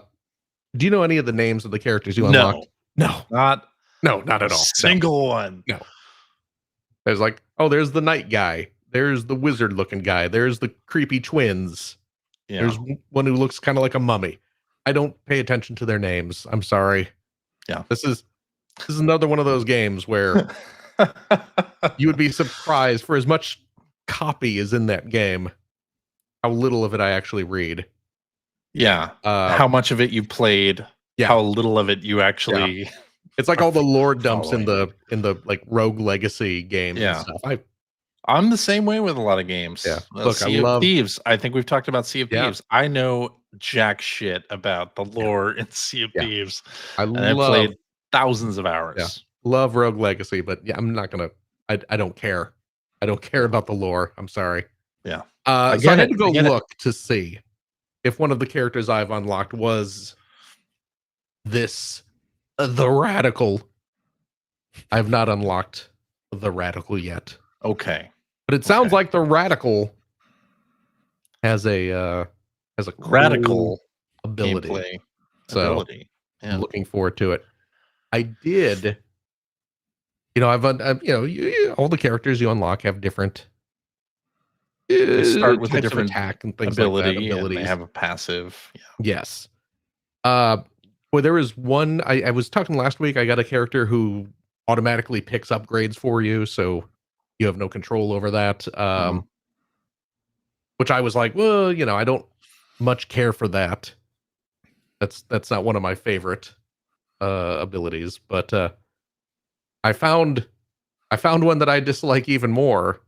you know any of the names of the characters you unlocked? No, not at all. Single one. No. There's there's the knight guy. There's the wizard looking guy. There's the creepy twins. Yeah. There's one who looks kind of like a mummy. I don't pay attention to their names. I'm sorry. Yeah. This is another one of those games where you would be surprised for as much copy as in that game, how little of it I actually read. Yeah. How much of it you played. Yeah. How little of it you actually. Yeah. It's like all the lore dumps in the like Rogue Legacy games and stuff. I'm the same way with a lot of games. Yeah. Look, Sea of Thieves. I think we've talked about Sea of Thieves. I know jack shit about the lore in Sea of Thieves. I played thousands of hours. Yeah. Love Rogue Legacy, but I'm not gonna. I don't care. I don't care about the lore. I'm sorry. Yeah. So I had to go look to see if one of the characters I've unlocked was this the Radical. I've not unlocked the Radical yet. Okay. But it sounds like the Radical has a cool radical ability. Gameplay So ability. Yeah. I'm looking forward to it. I did, I've all the characters you unlock have different. They start with a types of different attack and things ability, like that. Abilities. And they have a passive. Yeah. Yes. Well, there was one. I was talking last week. I got a character who automatically picks upgrades for you, so you have no control over that. Which I was like, well, I don't much care for that. That's not one of my favorite abilities, but I found one that I dislike even more.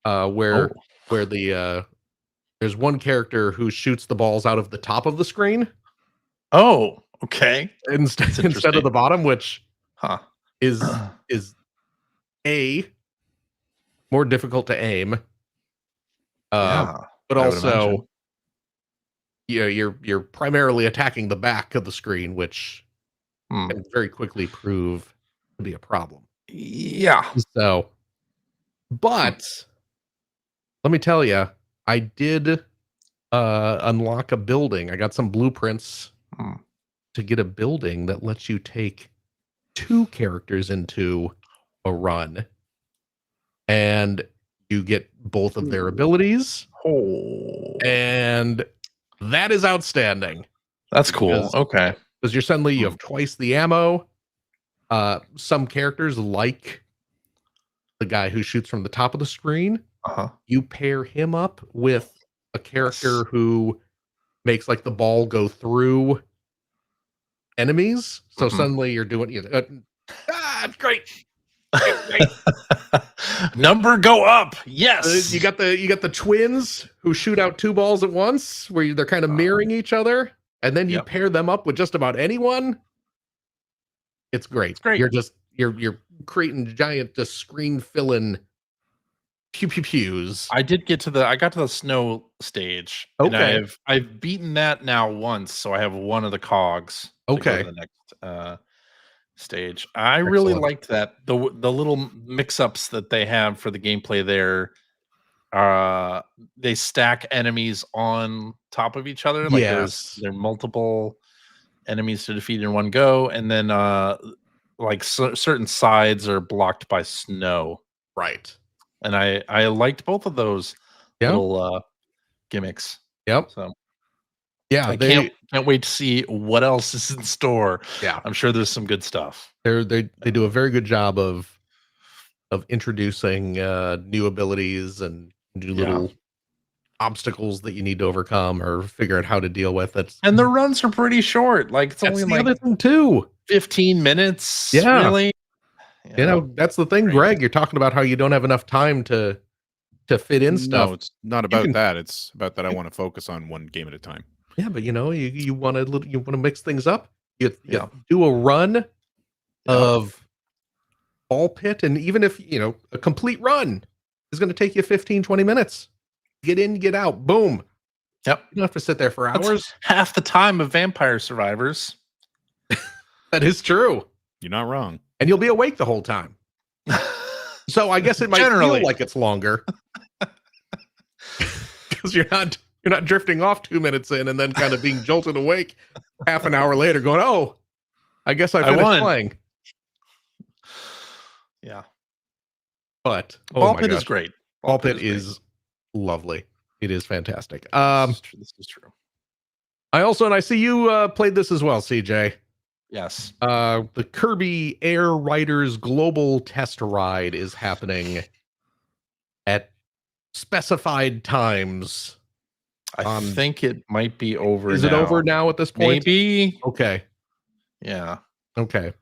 Where there's one character who shoots the balls out of the top of the screen. Oh, okay. Instead of the bottom, which is more difficult to aim. But also, you're primarily attacking the back of the screen, which can very quickly prove to be a problem. Yeah. So, but let me tell you, I did unlock a building. I got some blueprints to get a building that lets you take 2 characters into a run, and you get both of their abilities. And that is outstanding. That's cool. Okay. Because you have twice the ammo. Some characters, like the guy who shoots from the top of the screen, you pair him up with a character who makes like the ball go through enemies. So suddenly you're doing it's great. Number go up. Yes. You got the twins who shoot out 2 balls at once, where they're kind of mirroring each other, and then you pair them up with just about anyone. It's great. It's great. You're creating giant screen filling pews. I got to the snow stage. Okay. And I've beaten that now once, so I have one of the cogs. Okay. To go to the next stage. I really liked that. The little mix-ups that they have for the gameplay there. They stack enemies on top of each other. Like there are multiple enemies to defeat in one go, and then certain sides are blocked by snow. Right. And I liked both of those little gimmicks. Yep. So yeah, I can't wait to see what else is in store. Yeah, I'm sure there's some good stuff. They do a very good job of introducing new abilities and new little obstacles that you need to overcome or figure out how to deal with it. And the runs are pretty short. Like it's only the other thing too. 15 minutes. Yeah. Really. That's the thing, Greg. You're talking about how you don't have enough time to fit in stuff. No, it's not about that. It's about that I want to focus on one game at a time. Yeah, but you want to mix things up. You do a run of ball pit, and even if a complete run is going to take you 15-20 minutes. Get in, get out, boom. Yep. You don't have to sit there for hours. That's half the time of Vampire Survivors. That is true. You're not wrong. And you'll be awake the whole time. So I guess it might feel like it's longer. Because you're not drifting off 2 minutes in and then kind of being jolted awake half an hour later going, oh, I guess I finished playing. Yeah. But Ball Pit is great. Ball Pit is lovely. It is fantastic. This is true. I see you played this as well, CJ. Yes. The Kirby Air Riders Global Test Ride is happening at specified times. I think it might be over. Is it over now at this point? Maybe. Okay. Yeah. Okay.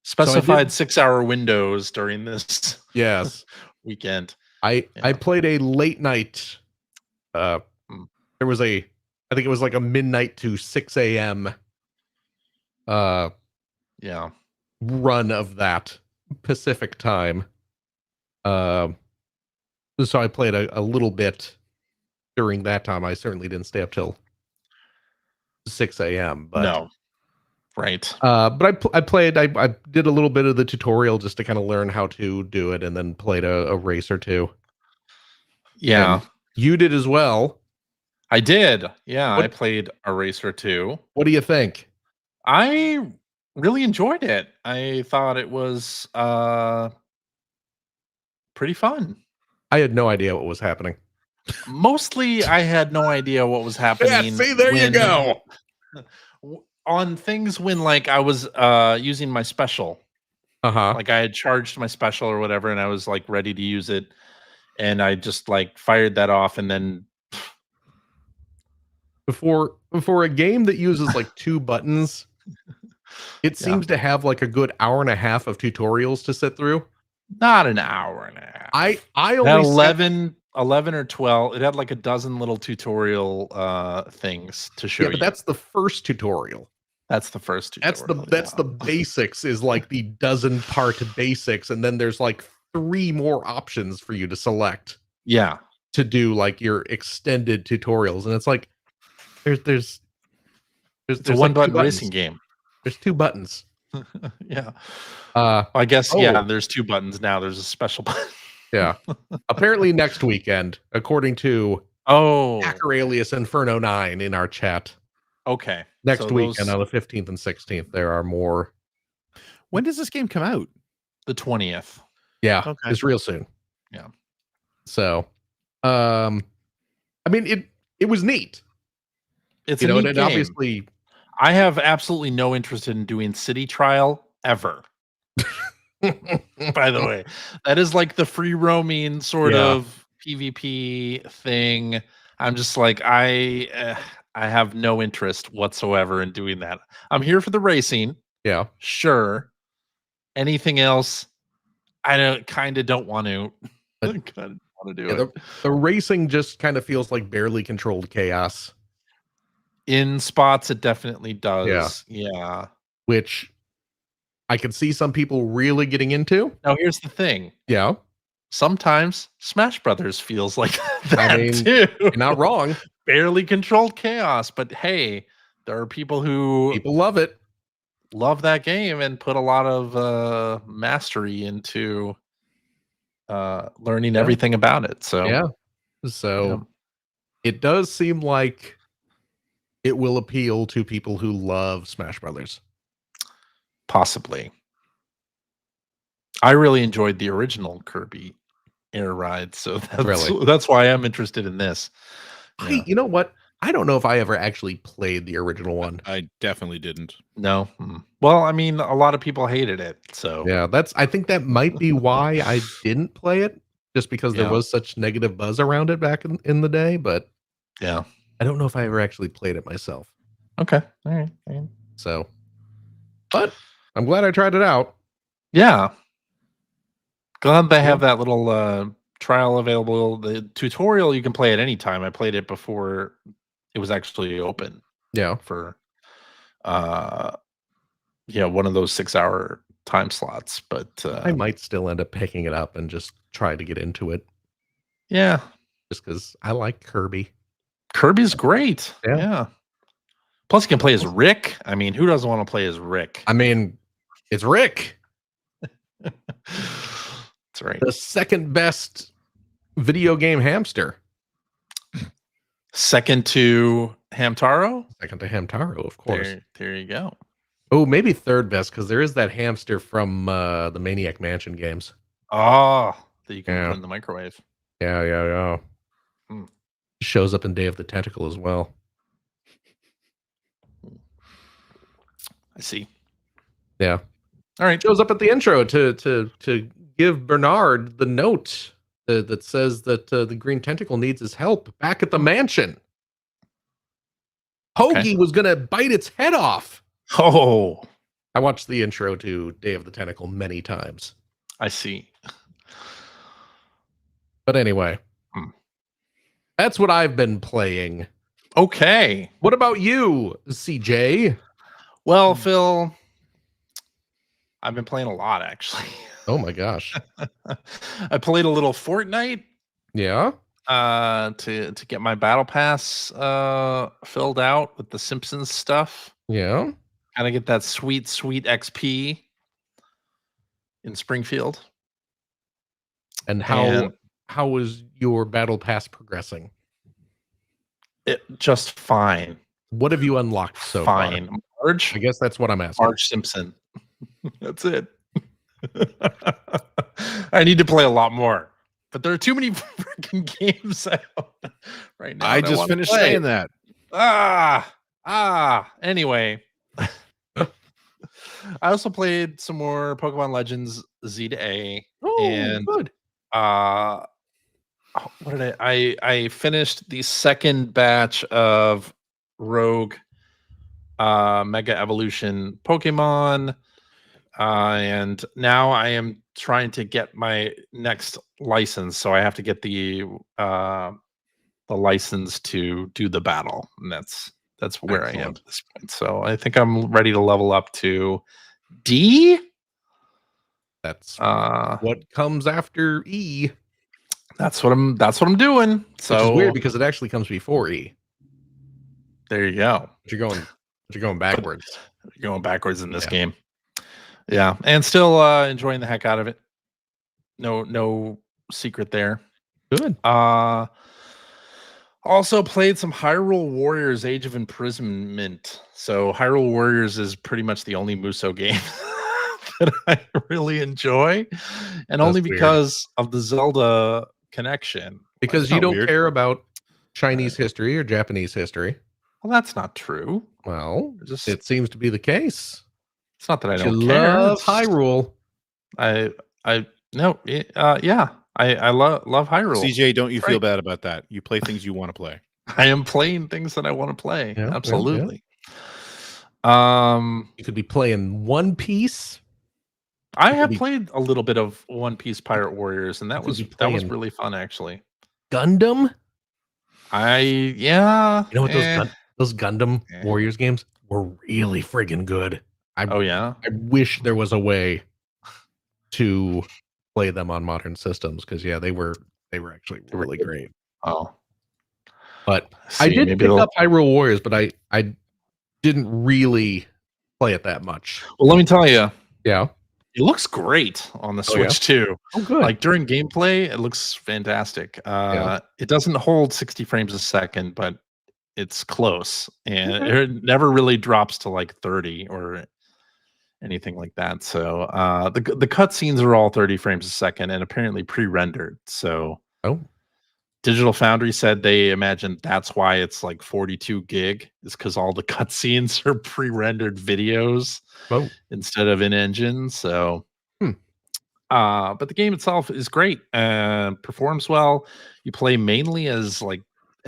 Specified 6-hour windows during this weekend. I played a late night. There was I think it was like a midnight to 6 a.m. Run of that Pacific time. So I played a little bit during that time. I certainly didn't stay up till 6 a.m. But no, right. But I played. I did a little bit of the tutorial just to kind of learn how to do it, and then played a race or two. Yeah, And you did as well. I did. Yeah, I played a race or two. What do you think? I really enjoyed it. I thought it was pretty fun. I had no idea what was happening. Mostly, I had no idea what was happening. Yeah, see, there you go. On things when like I was using my special. Like I had charged my special or whatever, and I was like ready to use it, and I just like fired that off, and then before a game that uses like 2 buttons, it seems to have like a good hour and a half of tutorials to sit through. Not an hour and a half. I only had 11 or 12. It had like a dozen little tutorial things to show you. But that's the first tutorial. That's the first tutorial. That's the basics, is like the dozen part basics, and then there's like 3 more options for you to select. Yeah. To do like your extended tutorials, and it's like there's a one-button racing game. There's 2 buttons. Yeah. I guess there's 2 buttons now. There's a special button. Yeah. Apparently next weekend, according to Hacker Alias Inferno 9 in our chat. Okay. Next weekend on the 15th and 16th, there are more. When does this game come out? The 20th. Yeah. Okay. It's real soon. Yeah. So, I mean, it was neat. It's a neat game. Obviously, I have absolutely no interest in doing city trial ever. By the way, that is like the free roaming sort of PvP thing. I'm just like, I have no interest whatsoever in doing that. I'm here for the racing. Yeah, sure. Anything else, I don't want to. Do it. The racing just kind of feels like barely controlled chaos. In spots, it definitely does. Yeah. Which I could see some people really getting into. Now, here's the thing. Yeah. Sometimes Smash Brothers feels like that too. You're not wrong. Barely controlled chaos, but hey, there are people who love it, love that game, and put a lot of mastery into learning everything about it. So it does seem like it will appeal to people who love Smash Brothers. Possibly. I really enjoyed the original Kirby Air Ride, so that's why I'm interested in this. Yeah. You know what? I don't know if I ever actually played the original one. I definitely didn't. No. Well, I mean, a lot of people hated it. So yeah, I think that might be why I didn't play it, just because there was such negative buzz around it back in the day. But yeah, I don't know if I ever actually played it myself. Okay. All right. So, but I'm glad I tried it out. Yeah. Glad they have that little trial available. The tutorial you can play at any time. I played it before it was actually open. Yeah. For one of those 6-hour time slots. But I might still end up picking it up and just try to get into it. Yeah. Just because I like Kirby. Kirby's great. Yeah. Plus, you can play as Rick. I mean, who doesn't want to play as Rick? I mean, it's Rick. That's right. The second best video game hamster. Second to Hamtaro? Second to Hamtaro, of course. There you go. Oh, maybe third best, because there is that hamster from the Maniac Mansion games. Oh, that you can put in the microwave. Yeah. Shows up in Day of the Tentacle as well. I see. Yeah. All right. Shows up at the intro to give Bernard the note that says that the green tentacle needs his help back at the mansion. Hoagie was going to bite its head off. Oh. I watched the intro to Day of the Tentacle many times. I see. But anyway, that's what I've been playing. Okay. What about you, CJ? Well, Phil, I've been playing a lot, actually. Oh my gosh. I played a little Fortnite. Yeah. to get my battle pass filled out with the Simpsons stuff. Yeah. Kind of get that sweet XP in Springfield. And how is your battle pass progressing? It just fine. What have you unlocked so fine. far? Marge? I guess that's what I'm asking. Marge Simpson. That's it. I need to play a lot more. But there are too many freaking games out right now. I just finished saying that. Anyway. I also played some more Pokemon Legends Z to A. Oh, and good. What did I finished the second batch of Rogue Mega Evolution Pokemon. And now I am trying to get my next license, so I have to get the license to do the battle, and that's where I am at this point. So I think I'm ready to level up to D. That's what comes after E. That's what I'm doing. So which is weird because it actually comes before E. There you go. But you're going backwards. You're going backwards in this game. Yeah, and still enjoying the heck out of it. No secret there. Good. Also played some Hyrule Warriors Age of Imprisonment. So Hyrule Warriors is pretty much the only Muso game that I really enjoy, and only because of the Zelda connection. Because you don't care about Chinese history or Japanese history. Well, that's not true. Well, it seems to be the case. It's not that I don't care. Love Hyrule. I love Hyrule. CJ, don't you feel bad about that? You play things you want to play. I am playing things that I want to play. Yeah, absolutely. You could be playing One Piece. I have played a little bit of One Piece Pirate Warriors, and that was really fun, actually. Gundam. You know what those Gundam Warriors games were really friggin' good. I wish there was a way to play them on modern systems, because they were actually really great. But I did pick up Hyrule Warriors, but I didn't really play it that much. Well, let me tell you. Yeah. It looks great on the Switch too. Oh, good. Like during gameplay, it looks fantastic. It doesn't hold 60 frames a second, but it's close, and it never really drops to like 30 or anything like that. So the cutscenes are all 30 frames a second and apparently pre-rendered. So Digital Foundry said they imagine that's why it's like 42 gig, is because all the cutscenes are pre-rendered videos instead of in-engine. So but the game itself is great and performs well. You play mainly as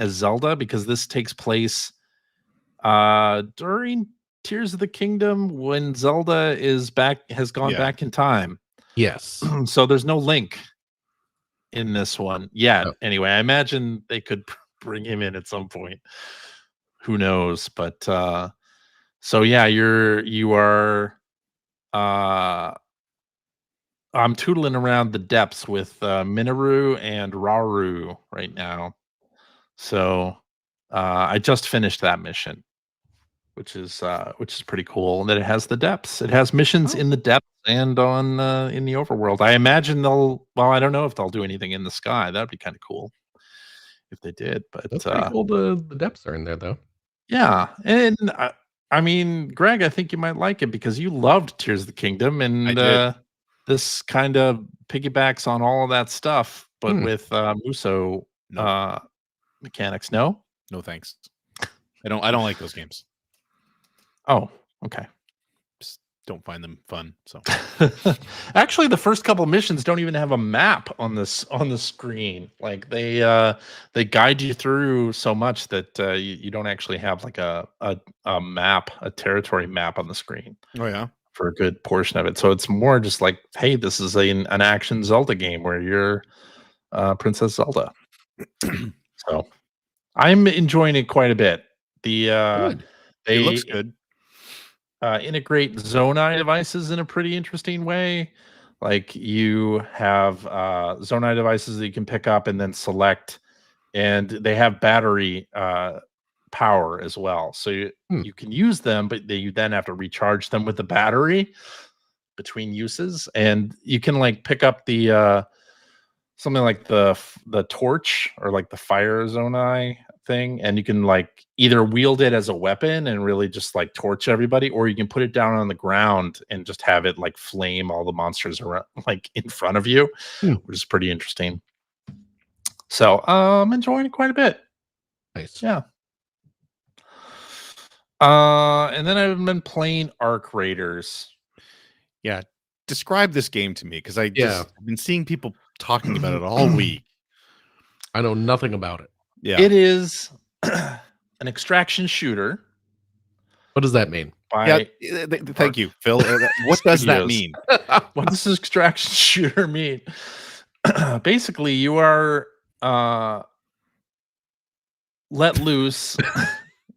Zelda, because this takes place during Tears of the Kingdom, when Zelda has gone back in time. Yes. So there's no Link in this one yet. Anyway, I imagine they could bring him in at some point. Who knows? But so yeah, you are I'm tootling around the depths with Minoru and Rauru right now. So I just finished that mission, which is pretty cool. And that it has the depths. It has missions in the depths and on in the overworld. I imagine I don't know if they'll do anything in the sky. That'd be kind of cool if they did. But that's pretty cool. The depths are in there though. Yeah, and I mean, Greg, I think you might like it because you loved Tears of the Kingdom, and this kind of piggybacks on all of that stuff, but with Muso mechanics. No thanks. I don't like those games. Oh, okay. Just don't find them fun. So actually, the first couple of missions don't even have a map on the screen. Like they guide you through so much that you don't actually have like a map, a territory map on the screen. Oh yeah, for a good portion of it. So it's more just like, hey, this is an action Zelda game where you're Princess Zelda. So I'm enjoying it quite a bit. It looks good. Integrate Zonai devices in a pretty interesting way. Like you have Zonai devices that you can pick up and then select and they have battery power as well. So you can use them, but you then have to recharge them with the battery between uses, and you can like pick up the something like the torch or like the fire zone thing, and you can like either wield it as a weapon and really just like torch everybody, or you can put it down on the ground and just have it like flame all the monsters around, like in front of you, which is pretty interesting. So I'm enjoying it quite a bit. Nice. Yeah. And then I've been playing Arc Raiders. Yeah. Describe this game to me, because I've been seeing people talking about it all week. I know nothing about it. Yeah. It is an extraction shooter. What does that mean? Thank you, Phil. What does that mean? What does this extraction shooter mean? Basically, you are let loose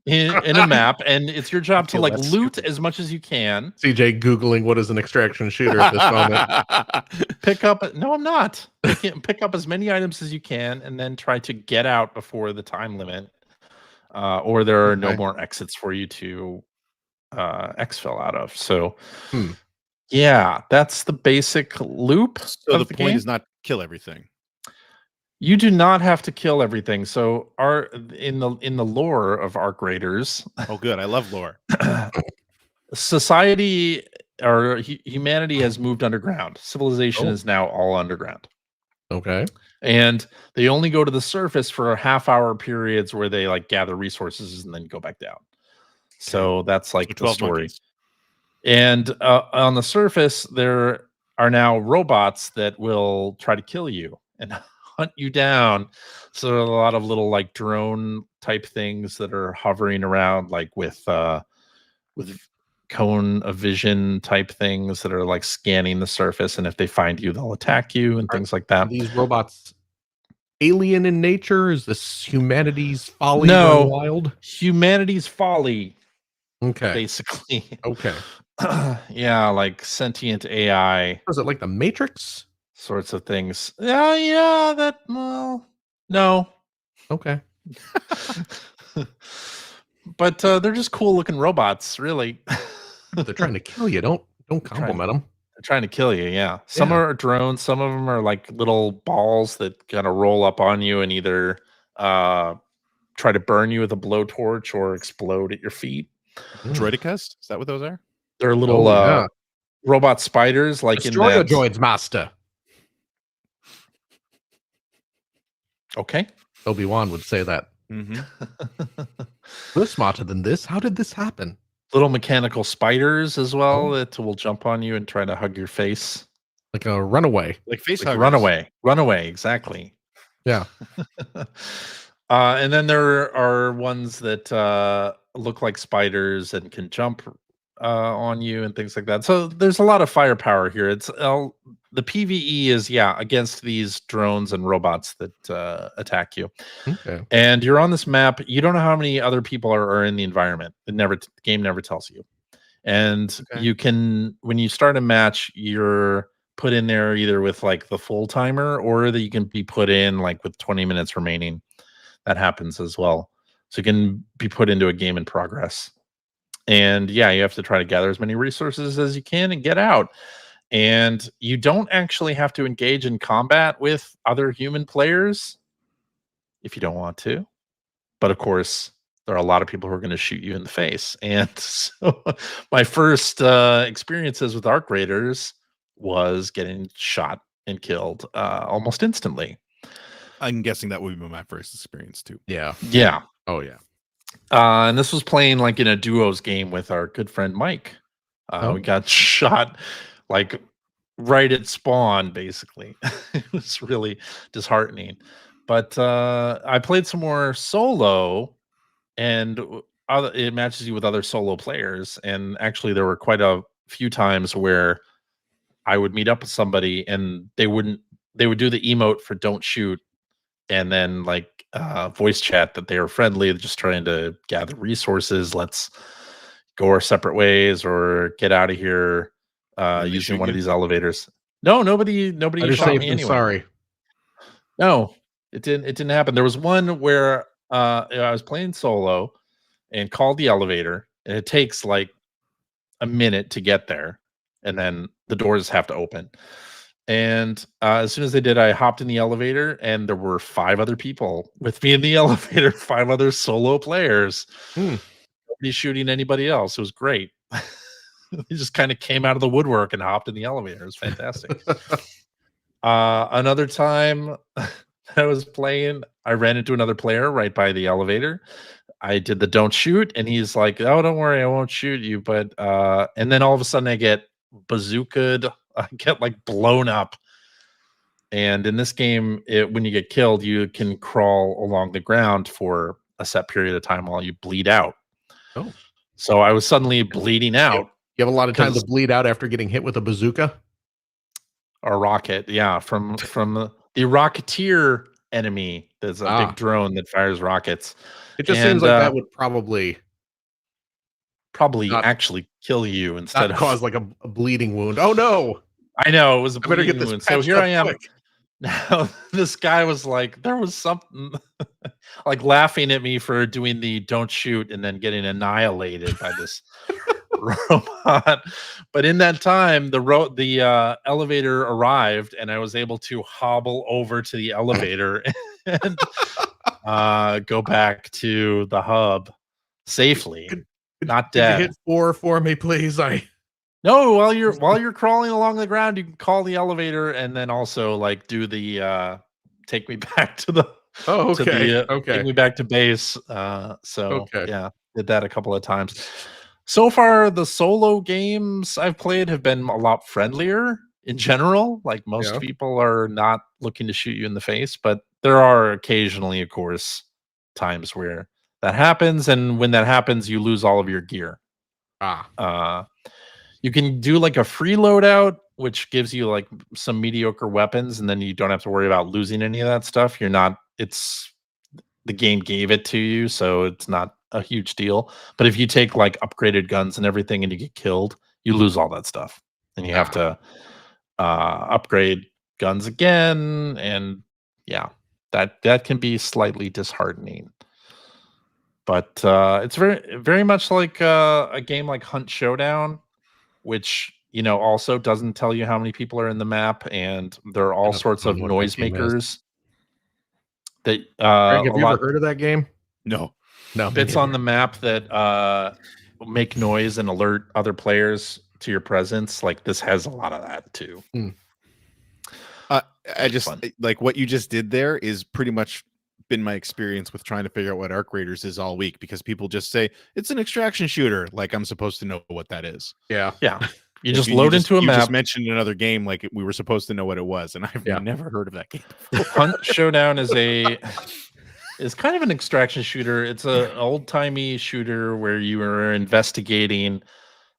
in a map, and it's your job to like loot as much as you can. CJ Googling what is an extraction shooter at this moment. Pick up. No, I'm not. Pick up as many items as you can, and then try to get out before the time limit, or there are no more exits for you to exfil out of. So, yeah, that's the basic loop. So the point is not kill everything. You do not have to kill everything. So in the lore of Arc Raiders. Oh, good. I love lore. Society or humanity has moved underground. Civilization is now all underground. Okay. And they only go to the surface for half-hour periods where they like gather resources and then go back down. So that's like the story. Monkeys. And on the surface, there are now robots that will try to kill you and hunt you down. So there are a lot of little like drone type things that are hovering around, like with cone of vision type things that are like scanning the surface, and if they find you, they'll attack you and things like that. Are these robots alien in nature? Is this humanity's folly? No, wild humanity's folly. Okay, basically. Okay. Yeah, like sentient AI. Was it like the Matrix? Sorts of things. Yeah, that, well, no. Okay. But they're just cool looking robots, really. They're trying to kill you. Don't compliment them. They're trying to kill you, yeah. Some are drones, some of them are like little balls that kind of roll up on you and either try to burn you with a blowtorch or explode at your feet. Droidicas? Is that what those are? They're little robot spiders, like Destroy droids, master. Okay. Obi-Wan would say that. We're smarter than this. How did this happen? Little mechanical spiders as well that will jump on you and try to hug your face. Like a runaway. Like face like runaway, exactly. Yeah. And then there are ones that look like spiders and can jump on you and things like that. So there's a lot of firepower here. It's the PvE is against these drones and robots that attack you. Okay. And you're on this map. You don't know how many other people are in the environment. The game never tells you. And you can, when you start a match, you're put in there either with like the full timer, or that you can be put in like with 20 minutes remaining. That happens as well. So you can be put into a game in progress. And you have to try to gather as many resources as you can and get out. And you don't actually have to engage in combat with other human players if you don't want to. But of course, there are a lot of people who are going to shoot you in the face. And so my first experiences with Arc Raiders was getting shot and killed almost instantly. I'm guessing that would be my first experience too. Yeah. Yeah. Oh, yeah. And this was playing like in a duos game with our good friend Mike. We got shot like right at spawn, basically. It was really disheartening. But I played some more solo, and it matches you with other solo players. And actually, there were quite a few times where I would meet up with somebody, and they would do the emote for "Don't shoot," and then like voice chat that they were friendly, just trying to gather resources. Let's go our separate ways or get out of here using one of these elevators. No, nobody shot me anyway. Sorry. No, It didn't happen. There was one where I was playing solo and called the elevator, and it takes like a minute to get there, and then the doors have to open. And as soon as they did, I hopped in the elevator, and there were 5 other people with me in the elevator, 5 other solo players. Nobody shooting anybody else. It was great. He just kind of came out of the woodwork and hopped in the elevator. It was fantastic. Another time I was playing, I ran into another player right by the elevator. I did the don't shoot, and he's like, "Oh, don't worry, I won't shoot you." But and then all of a sudden I get bazookaed, I get like blown up. And in this game, when you get killed, you can crawl along the ground for a set period of time while you bleed out. Oh. So I was suddenly bleeding out. You have a lot of time to bleed out after getting hit with a bazooka? A rocket, yeah, from the Rocketeer enemy. There's a big drone that fires rockets. It just seems like that would probably actually kill you instead of cause like a bleeding wound. Oh no! I know, it was a bleeding wound. So here I am. Quick. Now this guy was like, there was something like laughing at me for doing the don't shoot and then getting annihilated by this robot. But in that time, the elevator arrived, and I was able to hobble over to the elevator and go back to the hub safely, not dead. Could you hit 4 for me, please? No, while you're crawling along the ground, you can call the elevator and then also like do the take me back to the take me back to base. Yeah, did that a couple of times. So far, the solo games I've played have been a lot friendlier in general. Like most people are not looking to shoot you in the face, but there are occasionally, of course, times where that happens, and when that happens, you lose all of your gear. You can do like a free loadout, which gives you like some mediocre weapons, and then you don't have to worry about losing any of that stuff. The game gave it to you, so it's not a huge deal. But if you take like upgraded guns and everything and you get killed, you lose all that stuff. And you have to upgrade guns again. And yeah, that can be slightly disheartening. But it's very, very much like a game like Hunt Showdown, which also doesn't tell you how many people are in the map, and there are all sorts of noisemakers. That Greg, have you ever heard of that game? No. Bits on the map that make noise and alert other players to your presence. Like this has a lot of that too. I just like what you just did there is pretty much been my experience with trying to figure out what Arc Raiders is all week, because people just say it's an extraction shooter, like I'm supposed to know what that is. Yeah. You just load into a map. You just mentioned another game like we were supposed to know what it was, and I've never heard of that game before. Hunt Showdown is kind of an extraction shooter. It's an old-timey shooter where you are investigating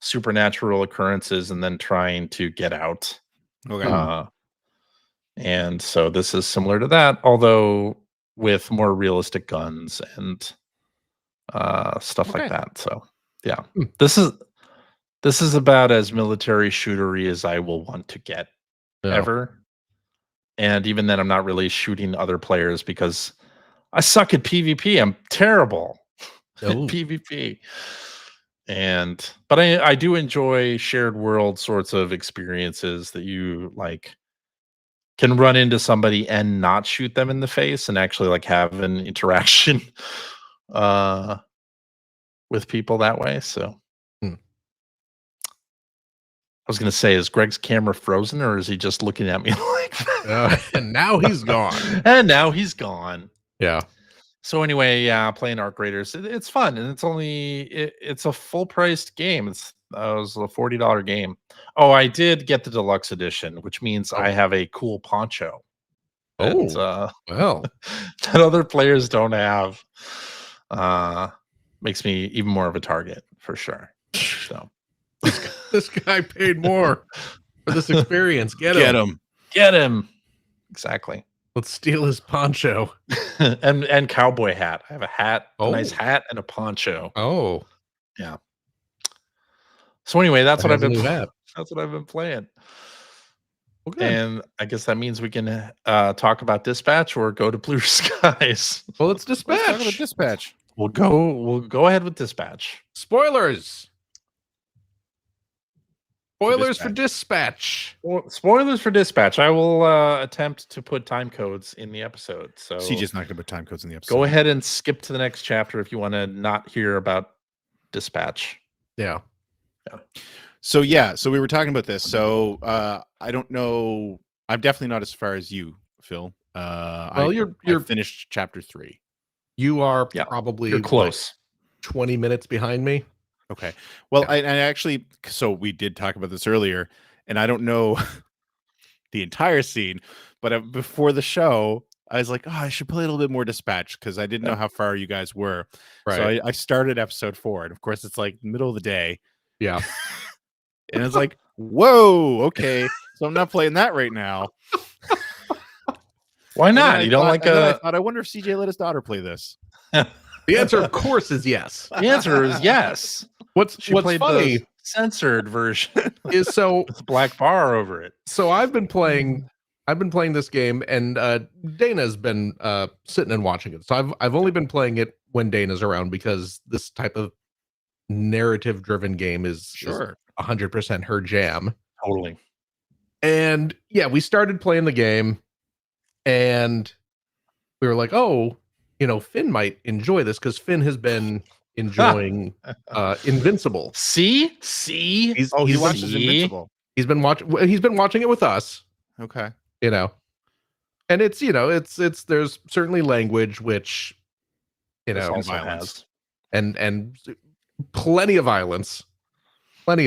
supernatural occurrences and then trying to get out. Okay. And so this is similar to that, although with more realistic guns and stuff like that. So yeah, this is about as military shootery as I will want to get ever. And even then, I'm not really shooting other players because I suck at PvP. I'm terrible at PvP. But I do enjoy shared world sorts of experiences that you like can run into somebody and not shoot them in the face and actually like have an interaction with people that way. So I was going to say, is Greg's camera frozen, or is he just looking at me like that? And now he's gone. And now he's gone. Yeah. So anyway, playing Arc Raiders, it's fun, and it's a full priced game. It was a $40 game. Oh, I did get the deluxe edition, which means I have a cool poncho. That other players don't have. Makes me even more of a target for sure. So this guy paid more for this experience. Get him. Exactly. Let's steal his poncho. and cowboy hat. I have a hat, a nice hat, and a poncho. Oh, yeah. So anyway, that's what I've been playing. That's what I've been playing. And I guess that means we can talk about Dispatch or go to Blue Skies. Well, it's Dispatch. Let's talk about Dispatch. We'll go ahead with Dispatch. Spoilers. Spoilers for Dispatch. Well, spoilers for Dispatch. I will attempt to put time codes in the episode. So CJ's not going to put time codes in the episode. go ahead and skip to the next chapter if you want to not hear about Dispatch. Yeah. So we were talking about this. So I don't know. I'm definitely not as far as you, Phil. Well, you're finished chapter 3. You are probably you're close. 20 minutes behind me. Okay. Well, I actually, so we did talk about this earlier, and I don't know the entire scene, but before the show, I was like, oh, I should play a little bit more Dispatch because I didn't know how far you guys were. Right. So I started episode 4, and of course, it's like middle of the day. Yeah. And it's like, whoa, okay. So I'm not playing that right now. Why not? You don't like I thought, I wonder if CJ let his daughter play this. The answer, of course, is yes. The answer is yes. What's played funny the censored version is so with a black bar over it. So I've been playing this game, and Dana's been sitting and watching it. So I've only been playing it when Dana's around because this type of narrative driven game is 100% her jam. Totally. And yeah, we started playing the game, and we were like, oh, Finn might enjoy this because Finn has been enjoying Invincible. See? He watches Invincible. He's been watching it with us. Okay. And it's it's there's certainly language which also has and plenty of violence. And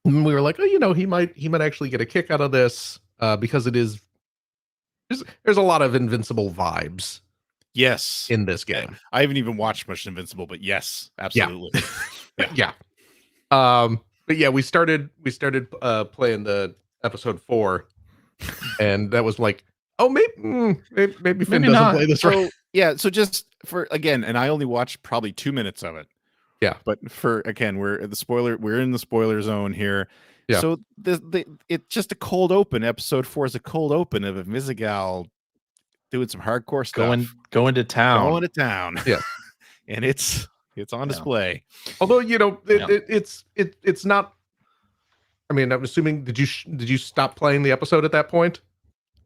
we were like, oh, he might actually get a kick out of this because it is there's a lot of Invincible vibes. Yes, in this game. I haven't even watched much Invincible, but yes, absolutely. Yeah. But yeah, we started playing the episode 4, and that was like, oh, maybe Finn doesn't play this right. So just for again, and I only watched probably 2 minutes of it. Yeah, but for again, we're in the spoiler zone here. Yeah. So it's just a cold open. Episode 4 is a cold open of Invisigal doing some hardcore stuff, going to town. Yeah, and it's on display. Although it's not. I mean, I'm assuming did you stop playing the episode at that point?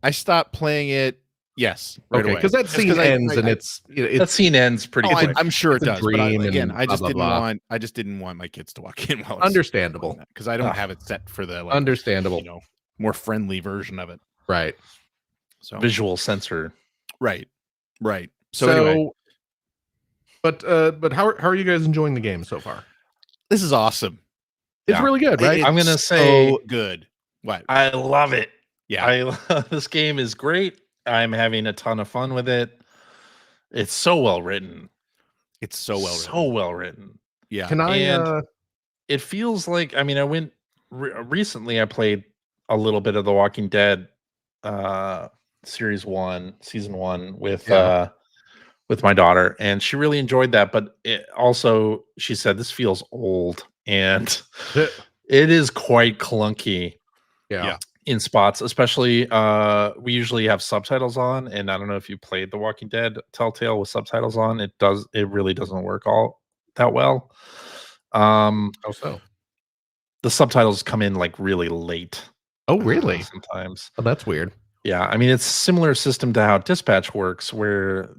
I stopped playing it. Yes, right away. Because that scene ends, and it's that scene ends pretty quick. I'm sure it does. But again, I just I just didn't want my kids to walk in. Understandable, because I don't have it set for the understandable, more friendly version of it. Right. So visual censor. Right. So anyway, but how are you guys enjoying the game so far? This is awesome. It's really good, right? I'm gonna say good. What? I love it. Yeah, this game is great. I'm having a ton of fun with it. It's so well written. well written. Yeah. Can I? It feels like I went recently. I played a little bit of The Walking Dead, season 1 with my daughter, and she really enjoyed that. But also, she said this feels old, and it is quite clunky. Yeah. In spots, especially we usually have subtitles on, and I don't know if you played The Walking Dead Telltale with subtitles on. It really doesn't work all that well. How so? The subtitles come in like really late. Oh, really? Sometimes. Oh, that's weird. Yeah, it's a similar system to how Dispatch works, where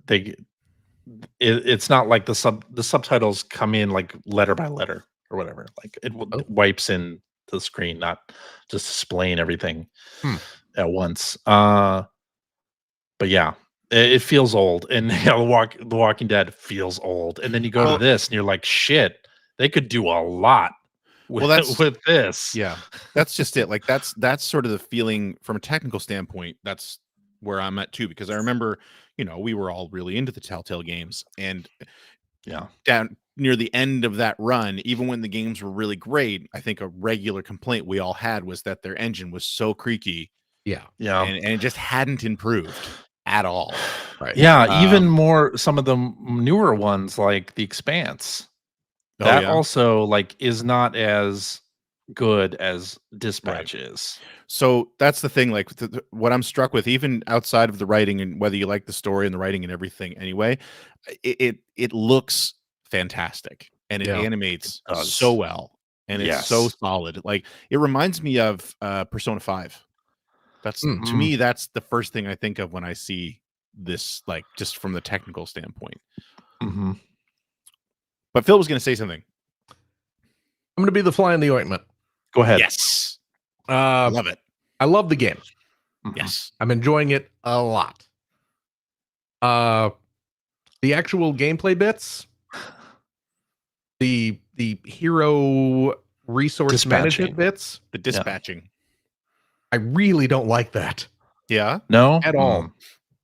it's not like the subtitles come in like letter by letter or whatever. Like it wipes in the screen, not just displaying everything at once. But yeah, it feels old, and The Walking Dead feels old. And then you go to this, and you're like, shit, they could do a lot with this. Yeah, that's just it. Like that's sort of the feeling from a technical standpoint. That's where I'm at too, because I remember, we were all really into the Telltale games, and down near the end of that run, even when the games were really great, I think a regular complaint we all had was that their engine was so creaky. Yeah. And it just hadn't improved at all. Right. Yeah. Even more, some of the newer ones like The Expanse, that also like is not as good as Dispatch is. So that's the thing. Like what I'm struck with, even outside of the writing and whether you like the story and the writing and everything, anyway, it looks fantastic and it animates so well and it's so solid. Like it reminds me of Persona 5. That's to me, that's the first thing I think of when I see this, like just from the technical standpoint. But Phil was going to say something. I'm going to be the fly in the ointment. Go ahead. Yes. I love it. I love the game. Yes. I'm enjoying it a lot. The actual gameplay bits, the hero resource management bits, the dispatching. I really don't like that. Yeah. No, at all.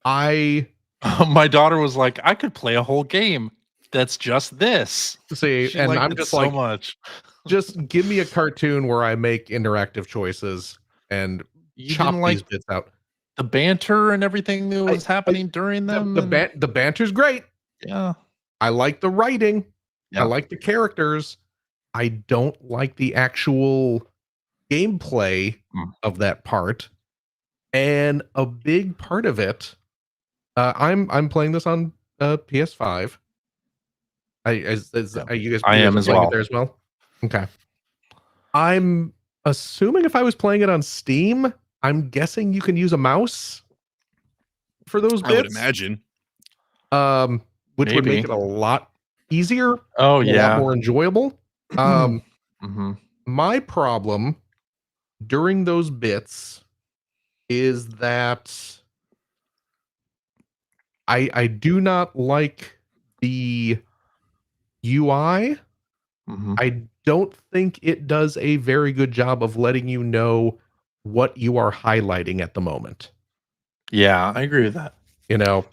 My daughter was like, I could play a whole game that's just this. See, She and liked I'm it just so like, much. Just give me a cartoon where I make interactive choices and chop these bits out. The banter and everything that was happening during them. The banter's great. Yeah. I like the writing. Yeah. I like the characters. I don't like the actual gameplay of that part. And a big part of it, I'm playing this on PS5. You guys am as well. it there as well? Okay. I'm assuming if I was playing it on Steam, I'm guessing you can use a mouse for those bits. I would imagine. Which would make it a lot easier. Oh, a lot more enjoyable. My problem during those bits is that I do not like the UI. I don't think it does a very good job of letting you know what you are highlighting at the moment. Yeah, I agree with that. You know,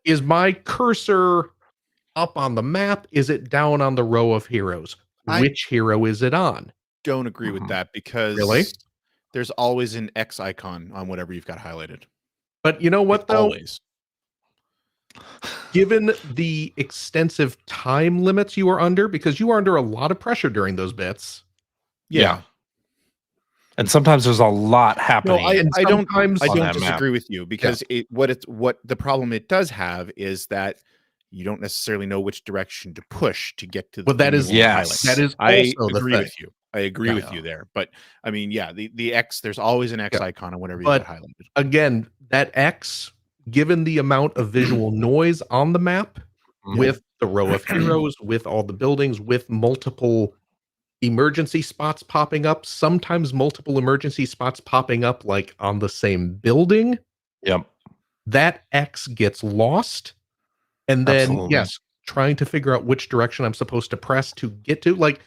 is my cursor up on the map? Is it down on the row of heroes? Which hero is it on? Don't agree with that because there's always an X icon on whatever you've got highlighted. But you know what, though? Always. Given the extensive time limits you are under, because you are under a lot of pressure during those bits. Yeah. And sometimes there's a lot happening. No, I don't that disagree with you because what the problem it does have is that you don't necessarily know which direction to push to get to the that is I agree with you. I agree with you there. But I mean, the X, there's always an X icon on whatever you got highlighted. Again, that X, given the amount of visual noise on the map, with the row of heroes, with all the buildings, with multiple emergency spots popping up, sometimes multiple emergency spots popping up like on the same building. Yep. That X gets lost. And then, trying to figure out which direction I'm supposed to press to get to. Like,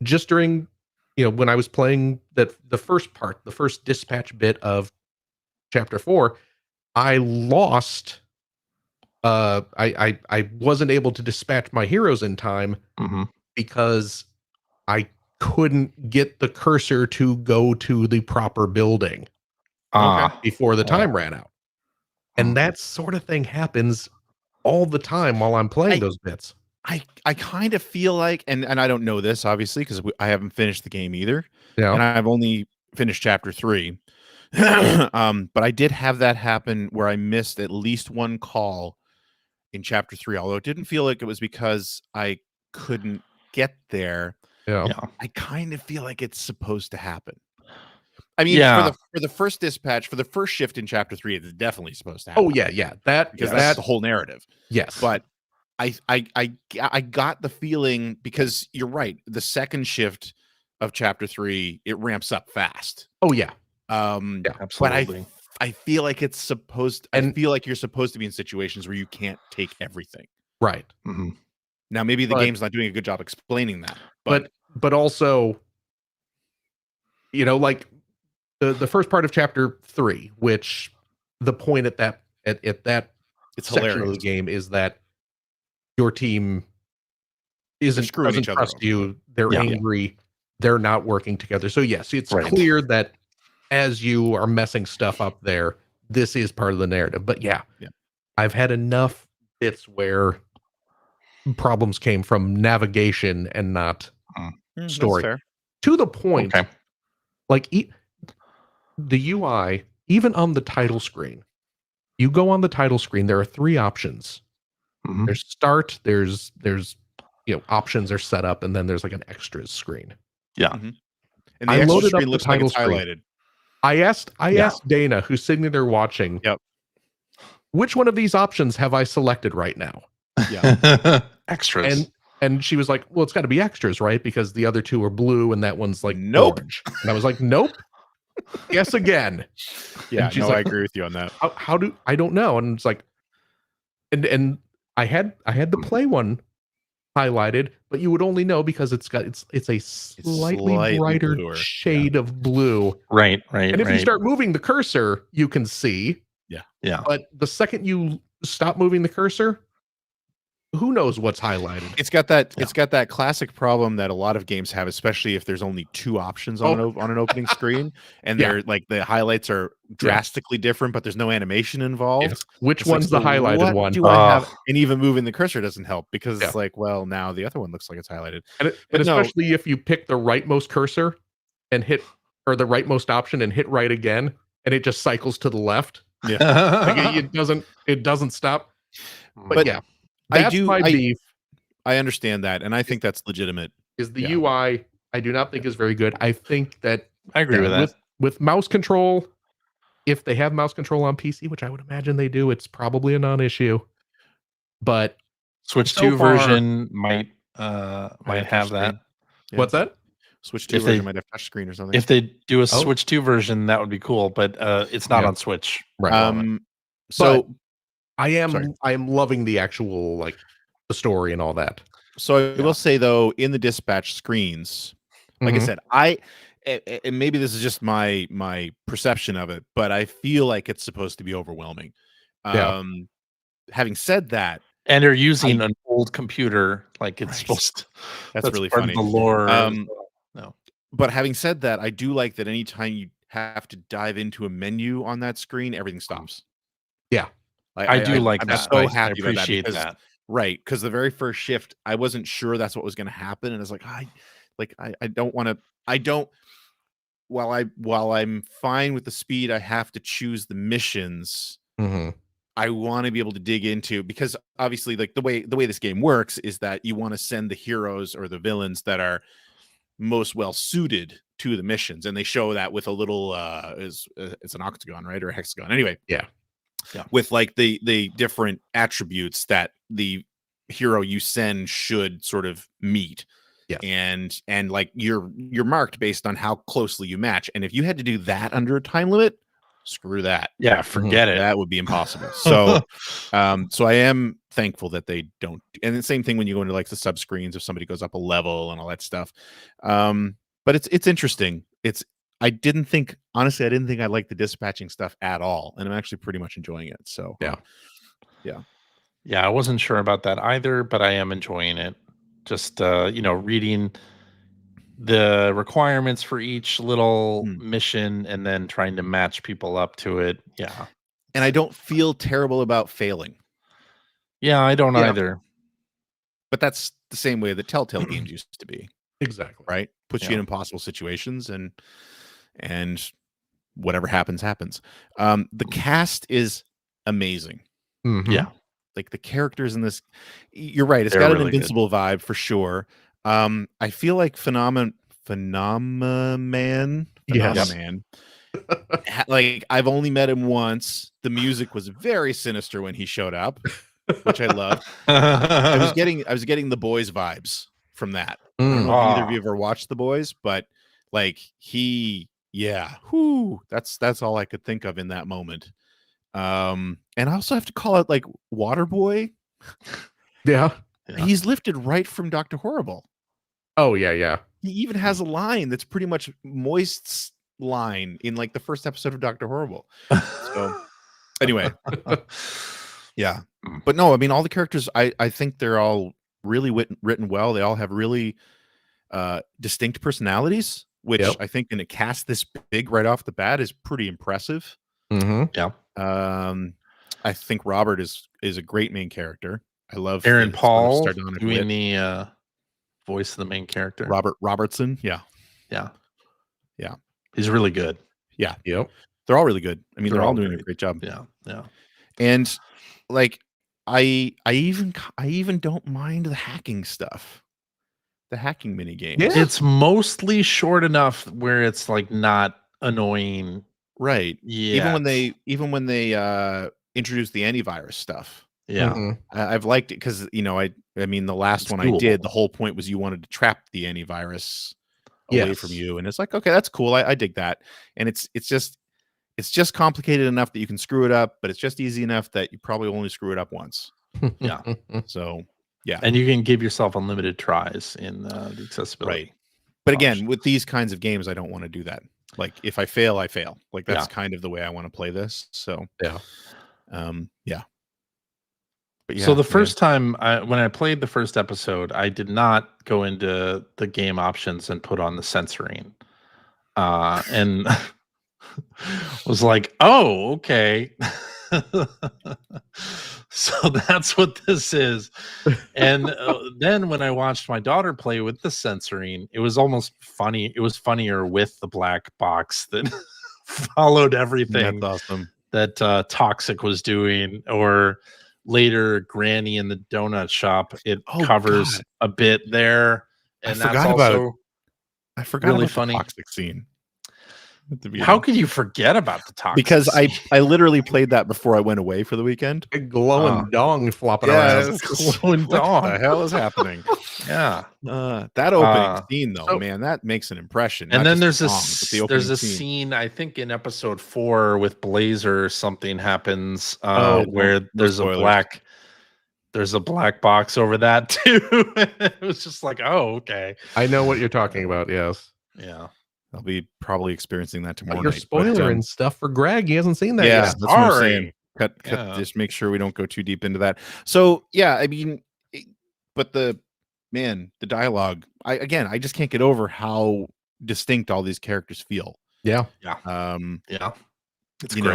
just during, when I was playing the first dispatch bit of chapter 4, I lost. I wasn't able to dispatch my heroes in time because I couldn't get the cursor to go to the proper building before the time ran out. And that sort of thing happens all the time while I'm playing those bits. I kind of feel like, and I don't know this obviously because I haven't finished the game either. Yeah. And I've only finished chapter 3. But I did have that happen where I missed at least one call in chapter 3, although it didn't feel like it was because I couldn't get there. Yeah. I kind of feel like it's supposed to happen. I mean, for the first dispatch, for the first shift in chapter 3, it's definitely supposed to happen. Oh yeah. That's the whole narrative. Yes. But I got the feeling, because you're right, the second shift of chapter 3, it ramps up fast. Oh yeah. Absolutely. But I feel like it's supposed. I feel like you're supposed to be in situations where you can't take everything. Right. Now, maybe the game's not doing a good job explaining that. But also, like the first part of chapter 3, which the point at that it's section hilarious. of the game is that your team doesn't trust you. They're angry. They're not working together. So yes, it's clear that as you are messing stuff up there, this is part of the narrative. But I've had enough bits where problems came from navigation and not story. to the point. Okay. Like the UI, even on the title screen, you go on the title screen, there are 3 options. Mhm. There's start, there's options are set up, and then there's like an extras screen. Yeah. And the I extra loaded up screen the looks like title it's screen. highlighted. I asked Dana, who's sitting there watching, Yep. which one of these options have I selected right now? Yeah. Extras. And she was like, well, it's got to be extras, right? Because the other 2 are blue and that one's like Nope. orange. And I was like, nope. Guess again. Yeah, And she's no, like, I agree with you on that. How do I don't know? And it's like, and I had the play one highlighted, but you would only know because it's a slightly brighter bluer. shade of blue. Right. And if you start moving the cursor, you can see. Yeah. But the second you stop moving the cursor, who knows what's highlighted? It's got that classic problem that a lot of games have, especially if there's only 2 options on an opening screen, and they're like the highlights are drastically different, but there's no animation involved. Yes. Which one's the highlighted one? Do I have? And even moving the cursor doesn't help because it's like, well, now the other one looks like it's highlighted. And especially if you pick the rightmost cursor and hit, or the rightmost option and hit right again, and it just cycles to the left. Yeah. It doesn't stop. But yeah. That's my beef. I understand that, and I think that's legitimate. Is the UI I do not think is very good. I think that I agree with that. With mouse control, if they have mouse control on PC, which I would imagine they do, it's probably a non-issue. But Switch 2 version might have that. Yeah. What's that? Switch 2 version might have touchscreen or something. If they do a Switch 2 version, that would be cool, but it's not on Switch. Right. So I am loving the actual like the story and all that. So I will say though, in the dispatch screens, like I said, and maybe this is just my perception of it, but I feel like it's supposed to be overwhelming. Having said that, and they're using an old computer, like it's supposed to. That's really part funny. of the lore. No, but having said that, I do like that anytime you have to dive into a menu on that screen, everything stops. Yeah, I do like that. I'm so happy I appreciate about that. Right, because the very first shift, I wasn't sure that's what was going to happen, and I was like, I don't want to. I don't. While I'm fine with the speed, I have to choose the missions. I want to be able to dig into, because obviously, like the way this game works is that you want to send the heroes or the villains that are most well suited to the missions, and they show that with a little it's an octagon, right, or a hexagon. Anyway, yeah. With like the different attributes that the hero you send should sort of meet. And like you're marked based on how closely you match. And if you had to do that under a time limit, screw that. Yeah, forget it. That would be impossible. So so I am thankful that they don't. And the same thing when you go into like the sub screens, if somebody goes up a level and all that stuff. But it's interesting. I didn't think I liked the dispatching stuff at all, and I'm actually pretty much enjoying it. So yeah, I wasn't sure about that either, but I am enjoying it. Just reading the requirements for each little mission and then trying to match people up to it. Yeah, and I don't feel terrible about failing. Yeah, I don't either. But that's the same way that Telltale games used to be. Exactly. Right? Puts you in impossible situations, and whatever happens. The cast is amazing. Yeah. Like the characters in this, you're right. It's got an Invincible vibe for sure. I feel like Phenomenon. Like I've only met him once. The music was very sinister when he showed up, which I loved. I was getting The Boys vibes from that. I don't know if either of you ever watched The Boys, but like that's all I could think of in that moment. And I also have to call out like Waterboy. Yeah. He's lifted right from Dr. Horrible. Oh yeah. He even has a line that's pretty much Moist's line in like the first episode of Dr. Horrible. So anyway. Yeah. But no, I mean all the characters, I think they're all really written well. They all have really distinct personalities, which I think in a cast this big right off the bat is pretty impressive. Yeah. I think Robert is a great main character. I love Aaron Paul doing the voice of the main character. Robertson. Yeah. Yeah. Yeah. He's really good. Yeah. Yep. They're all really good. I mean, they're all doing great. a great job. Yeah. Yeah. And like I even don't mind the hacking stuff. The hacking mini games. Yeah. It's mostly short enough where it's like not annoying. Right. Yeah. Even when they introduced the antivirus stuff. Yeah. Mm-hmm. I've liked it because I mean the last It's one doable. I did, the whole point was you wanted to trap the antivirus away from Yes. you, and it's like, okay, that's cool. I dig that, and it's just complicated enough that you can screw it up, but it's just easy enough that you probably only screw it up once. Yeah. So yeah, And you can give yourself unlimited tries in the accessibility. right. But again, with these kinds of games, I don't want to do that. Like if I fail, I fail. Like that's kind of the way I want to play this. So Yeah. Yeah. But yeah, So the first time when I played the first episode, I did not go into the game options and put on the censoring, and was like, "Oh, okay." So that's what this is. And then when I watched my daughter play with the censoring, it was almost funny. It was funnier with the black box that followed everything that's awesome. that Toxic was doing, or later Granny in the donut shop. It covers God. a bit there, and I that's forgot also about I forgot really about funny. the toxic scene. How could you forget about the Toxic? Because scene? I literally played that before I went away for the weekend. Big glowing dong flopping Yeah, around. glowing what dong. the hell is happening? Yeah. That opening scene though, so- man, that makes an impression. And not then just there's the song, but the there's opening a scene. scene, I think in episode 4 with Blazer, something happens where there's a black box over that too. It was just like, oh, okay. I know what you're talking about. Yes. Yeah. I'll be probably experiencing that tomorrow You're night. spoiling stuff for Greg. He hasn't seen that Yeah, yet. that's what I'm Sorry. saying. Cut, Yeah. just make sure we don't go too deep into that. So yeah, I mean, but the dialogue. I just can't get over how distinct all these characters feel. Yeah. Yeah. It's you great.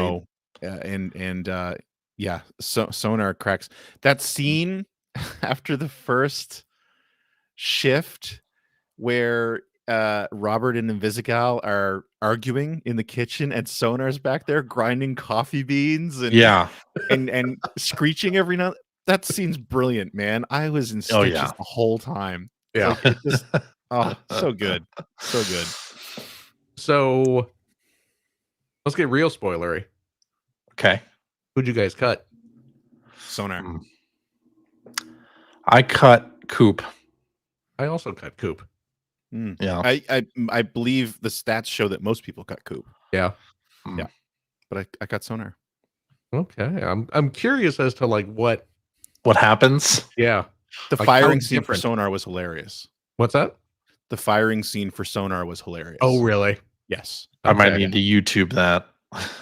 know, yeah. So Sonar cracks that scene after the first shift where Robert and Invisigal are arguing in the kitchen and Sonar's back there grinding coffee beans and and screeching every now. That scene's brilliant, man. I was in stitches the whole time. Yeah. Like, it just, so good. So good. So let's get real spoilery. Okay. Who'd you guys cut? Sonar. I cut Coop. I also cut Coop. Yeah. I believe the stats show that most people cut Coop. Yeah. Yeah. But I cut Sonar. Okay. I'm curious as to like what happens. Yeah. The Like, firing how scene for different? Sonar was hilarious. What's that? The firing scene for Sonar was hilarious. Oh, really? Yes. I might Okay. need to YouTube that.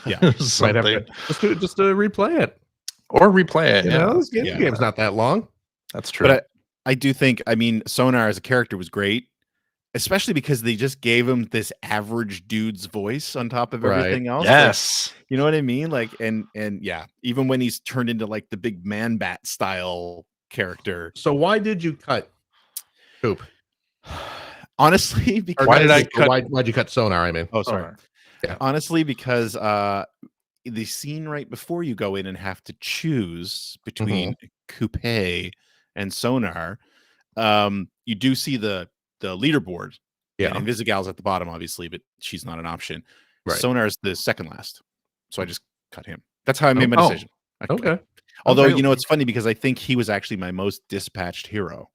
Yeah. Might have to just to replay it. Or replay it. You Yeah. know, this game's not that long. That's true. But I do think, I mean, Sonar as a character was great, especially because they just gave him this average dude's voice on top of everything else. Yes. Like, you know what I mean? Like, and yeah, even when he's turned into like the big man bat style character. So why did you cut Coop? Honestly, because why'd you cut Sonar? I mean, oh, sorry. Sonar. Yeah. Honestly, because the scene right before you go in and have to choose between Coupe and Sonar, you do see the leaderboard. Yeah. And Invisigal's at the bottom, obviously, but she's not an option. Right. Sonar's the second last. So I just cut him. That's how I made my decision. Okay. Although, Okay. you know, it's funny because I think he was actually my most dispatched hero.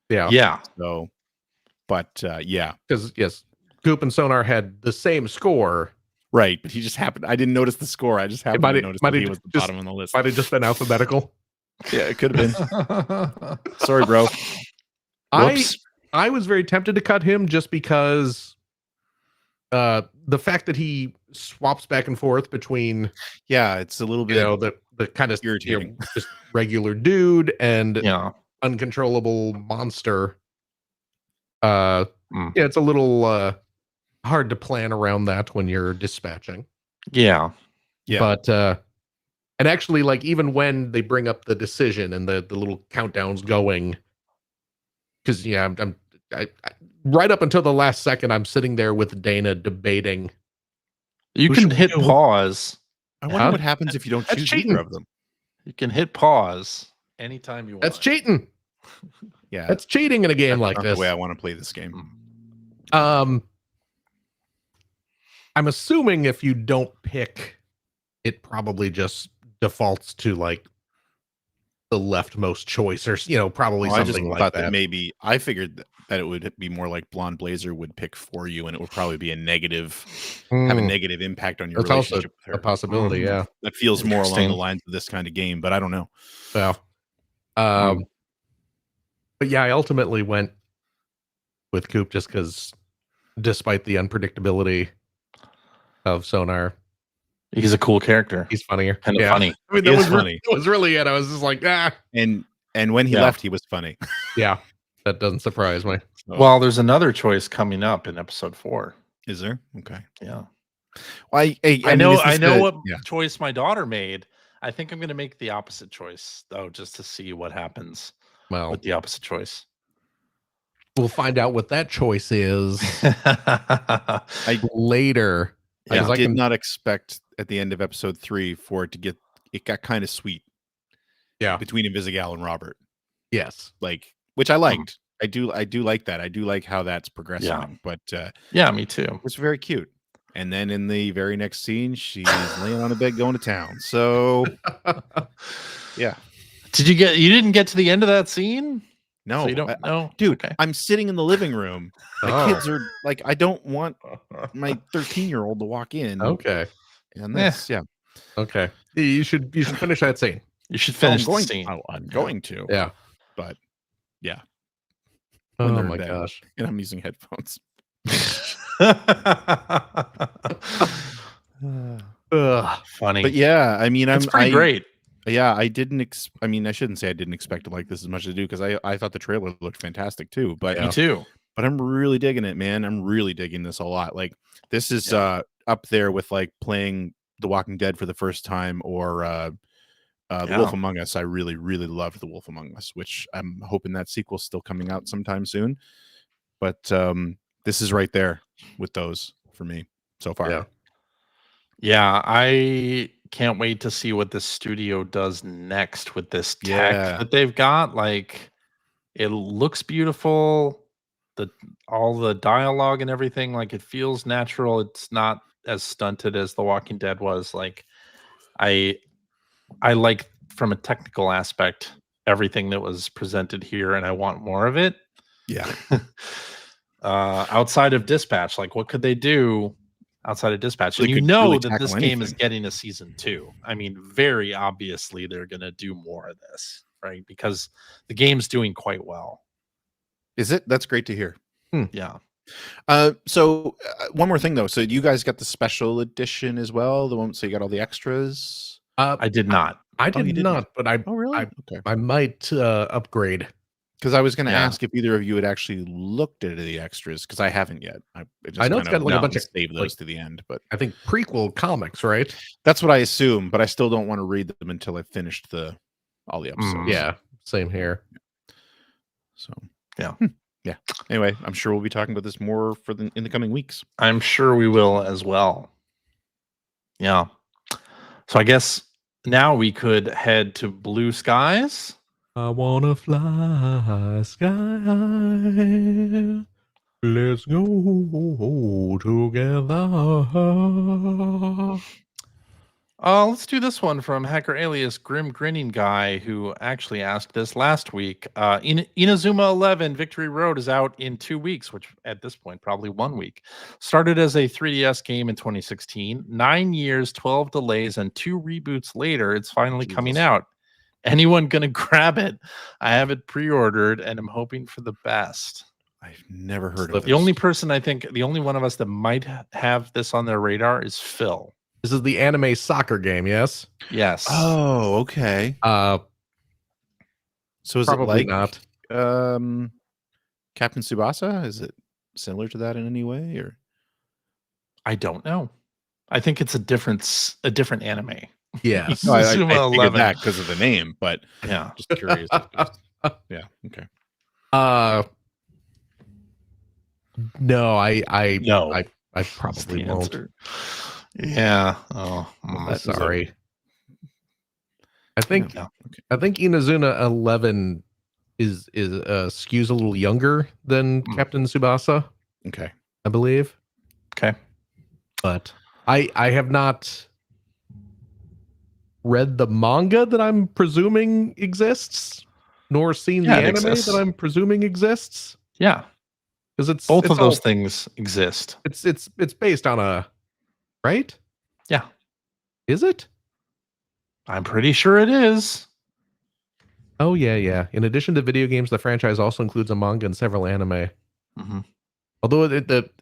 Yeah. Yeah. So, but yeah. Because yes, Coop and Sonar had the same score. Right. But he just happened. I didn't notice the score. I just happened to notice that he was the bottom on the list. Might have just been alphabetical. Yeah, it could have been. Sorry, bro. I was very tempted to cut him just because the fact that he swaps back and forth between it's a little bit the kind of irritating. just regular dude and uncontrollable monster. It's a little hard to plan around that when you're dispatching. Yeah. But and actually, like, even when they bring up the decision and the little countdowns going, because I'm right up until the last second, I'm sitting there with Dana debating. You can hit pause. I wonder what happens if you don't choose cheating. either of them. You can hit pause anytime you want. That's cheating. Yeah, That's cheating in a game like not this. the way I want to play this game. I'm assuming if you don't pick, it probably just defaults to like the leftmost choice, or probably something I just like thought that. Maybe I figured that it would be more like Blonde Blazer would pick for you, and it would probably be have a negative impact on your That's also relationship with her. a possibility. Yeah, That feels more along the lines of this kind of game, but I don't know. Yeah. But yeah, I ultimately went with Coop just because, despite the unpredictability of Sonar, he's a cool character. He's funnier. Kind of funny. I mean, that was funny. That was really it. I was just like, And when he left, he was funny. Yeah, that doesn't surprise me. Well, there's another choice coming up in episode 4. Is there? Okay. Yeah. Well, I know what choice my daughter made. I think I'm going to make the opposite choice, though, just to see what happens with the opposite choice. We'll find out what that choice is later. I did not expect at the end of episode 3 for it to get. It got kind of sweet. Yeah. Between Invisigal and Robert. Yes. Which I liked. I do like that. I do like how that's progressing. Yeah. But yeah, me too. It's very cute. And then in the very next scene, she's laying on a bed going to town. So yeah. You didn't get to the end of that scene? No, so you don't know, dude. Okay. I'm sitting in the living room. My kids are like, I don't want my 13-year-old to walk in. Okay. And that's Okay. You should finish that scene. You should finish the scene. I'm going to. Yeah. But yeah. Oh my gosh. And I'm using headphones. Funny. But yeah, I mean, it's pretty great. Yeah, I mean, I shouldn't say I didn't expect to like this as much as I do, because I thought the trailer looked fantastic too. But me too. But I'm really digging it, man. I'm really digging this a lot. Like, this is up there with like playing The Walking Dead for the first time, or The Wolf Among Us. I really, really loved The Wolf Among Us, which I'm hoping that sequel's still coming out sometime soon. But this is right there with those for me so far. Yeah, I can't wait to see what this studio does next with this tech that they've got. Like, it looks beautiful. All the dialogue and everything, like, it feels natural. It's not as stunted as The Walking Dead was. Like, I like, from a technical aspect, everything that was presented here, and I want more of it. Yeah. Outside of Dispatch, like, what could they do outside of Dispatch? And that this game is getting a season 2. I mean, very obviously they're going to do more of this, right? Because the game's doing quite well. Is it? That's great to hear. Yeah. So one more thing though. So you guys got the special edition as well, the one, so you got all the extras? I did not. I did not, but really? I might upgrade. Because I was going to ask if either of you had actually looked at the extras, because I haven't yet. I know it's got like a bunch of save those to the end, but I think prequel comics, right? That's what I assume, but I still don't want to read them until I finished all the episodes. Yeah, same here. So yeah. Yeah. Anyway, I'm sure we'll be talking about this more in the coming weeks. I'm sure we will as well. Yeah. So I guess now we could head to Blue Skies. I wanna fly sky. Let's go together. Let's do this one from Hacker Alias Grim Grinning Guy, who actually asked this last week. Inazuma 11 Victory Road is out in 2 weeks, which at this point, probably 1 week. Started as a 3DS game in 2016. 9 years, 12 delays, and 2 reboots later, it's finally coming out. Anyone gonna grab it? I have it pre-ordered, and I'm hoping for the best. I've never heard of this. The only person I think, the only one of us that might have this on their radar is Phil. This is the anime soccer game, yes? Yes. Oh, okay. So is it like not Captain Tsubasa? Is it similar to that in any way, or? I don't know. I think it's a different anime. Yes. No, I figured that because of the name, but yeah, just curious. Yeah. Okay. No, I That's probably the won't. answer. Yeah. Oh, Sorry. I think Yeah. I think Inazuma 11 is skews a little younger than Captain Tsubasa. Okay. I believe. Okay. But I have not read the manga that I'm presuming exists, nor seen the anime exists. that I'm presuming exists. Yeah. Because it's both of those things exist. It's based on a right? Yeah. Is it? I'm pretty sure it is. Oh yeah. In addition to video games, the franchise also includes a manga and several anime. Mm-hmm. Although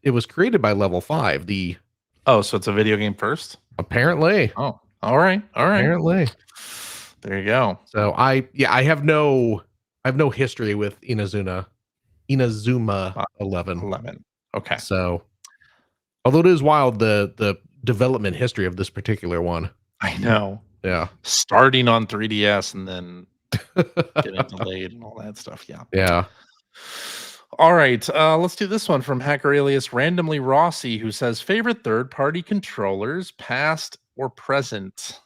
it was created by Level 5. So it's a video game first? Apparently. Oh, all right. Apparently. There you go. So I have no history with Inazuma 11. Okay. So although it is wild the development history of this particular one. I know. Yeah. Starting on 3DS and then getting delayed and all that stuff. Yeah. Yeah. All right. Let's do this one from Hacker Alias Randomly Rossi, who says favorite third-party controllers, past or present.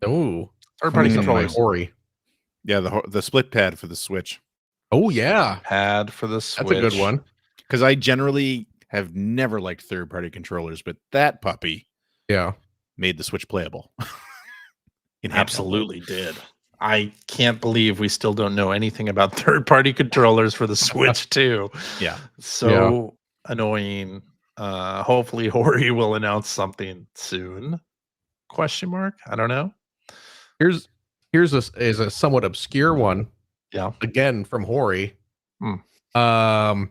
Oh, Third-party controllers. controllers. Yeah, the split pad for the Switch. Oh yeah, pad for the Switch. That's a good one. Because I generally have never liked third-party controllers, but that puppy, made the Switch playable. It absolutely did. I can't believe we still don't know anything about third-party controllers for the Switch too. Yeah. So annoying. Hopefully Hori will announce something soon. Question mark? I don't know. Here's a somewhat obscure one. Yeah. Again from Hori. Back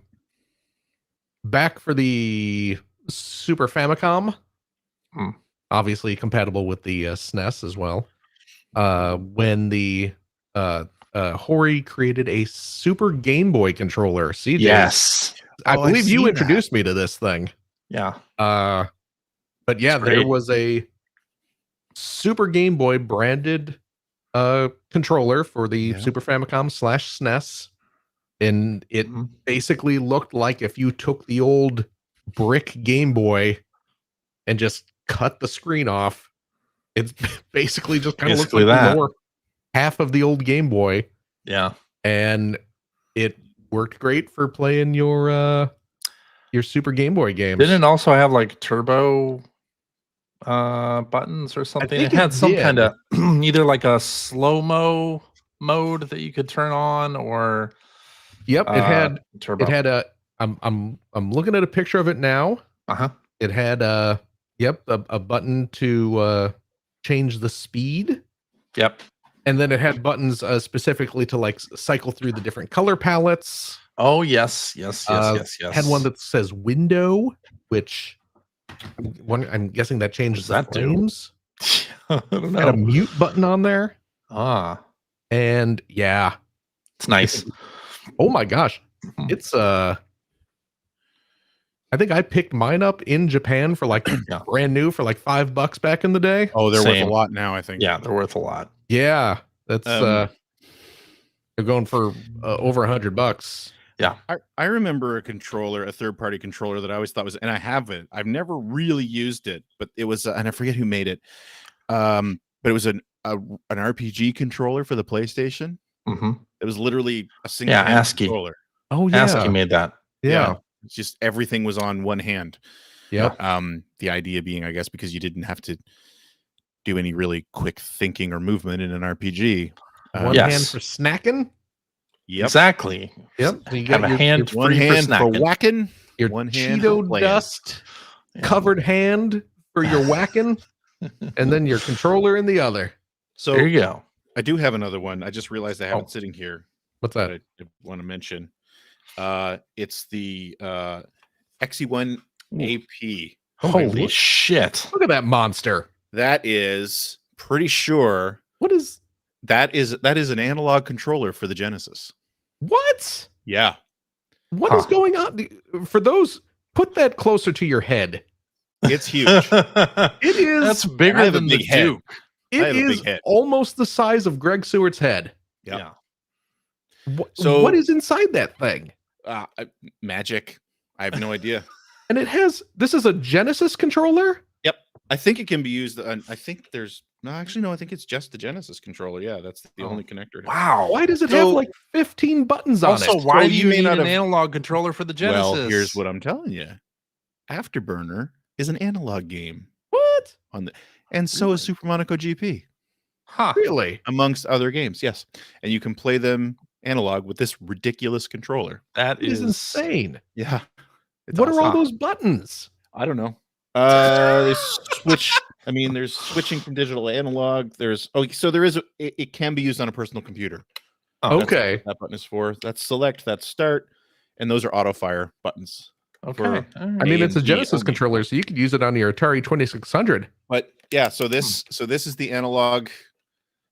for the Super Famicom. Obviously compatible with the SNES as well. When the Hori created a Super Game Boy controller. CJ. Yes. I believe you introduced me to this thing. Yeah. But yeah, there was a Super Game Boy branded controller for the Super Famicom / SNES. And it basically looked like if you took the old brick Game Boy and just cut the screen off, it's basically just kind of looks like the lower half of the old Game Boy. Yeah. And it worked great for playing your Super Game Boy games. Didn't it also have like turbo buttons or something? It had some kind of either like a slow-mo mode that you could turn on or it had turbo. It had I'm looking at a picture of it now. It had a button to change the speed. Yep. And then it had buttons specifically to like cycle through the different color palettes. Oh yes. Had one that says window, which I'm guessing that changes the frames. I don't know. Had a mute button on there. And it's nice. Oh my gosh. It's I think I picked mine up in Japan for like brand new for like $5 back in the day. Oh, they're worth a lot now, I think. Yeah, they're worth a lot. Yeah. That's they're going for over $100. Yeah. I remember a third-party controller that I always thought was, and I have it. I've never really used it, but it was, and I forget who made it. But it was an RPG controller for the PlayStation. It was literally a single ASCII controller. Oh yeah, ASCII made that. Yeah. It's just everything was on one hand. Yep. The idea being, I guess, because you didn't have to do any really quick thinking or movement in an RPG. One hand for snacking. Yep. Exactly. Yep. So you have a hand one hand for whacking. Your one hand Cheeto dust covered hand for your whacking, and then your controller in the other. So there you go. I do have another one. I just realized I have it sitting here. What's that? I want to mention. It's the XE1 AP. Holy shit! Look at that monster. That is pretty sure. What is that? Is an analog controller for the Genesis? What? Yeah. What is going on? For those, put that closer to your head. It's huge. It is. That's bigger than the Duke. It is almost the size of Greg Seward's head. Yeah. So what is inside that thing? Magic. I have no idea. And this is a Genesis controller? Yep. I think it can be used. I think there's no, actually, no, I think it's just the Genesis controller. Yeah, that's the only connector. Wow. Why does it have like 15 buttons on it? Also, why So do you you may need not an have- analog controller for the Genesis? Well, here's what I'm telling you. Afterburner is an analog game. What? And so is Super Monaco GP. Huh. Really? Amongst other games, yes. And you can play them analog with this ridiculous controller. That It is insane. Yeah. What are all those buttons? I don't know. They switch. I mean, there's switching from digital to analog. So there is. It can be used on a personal computer. Oh, Okay. That button is for. That's select. That's start, and those are auto fire buttons. Okay. for All right. I mean, it's a A&D Genesis only. controller, so you could use it on your Atari 2600. But yeah, so this is the analog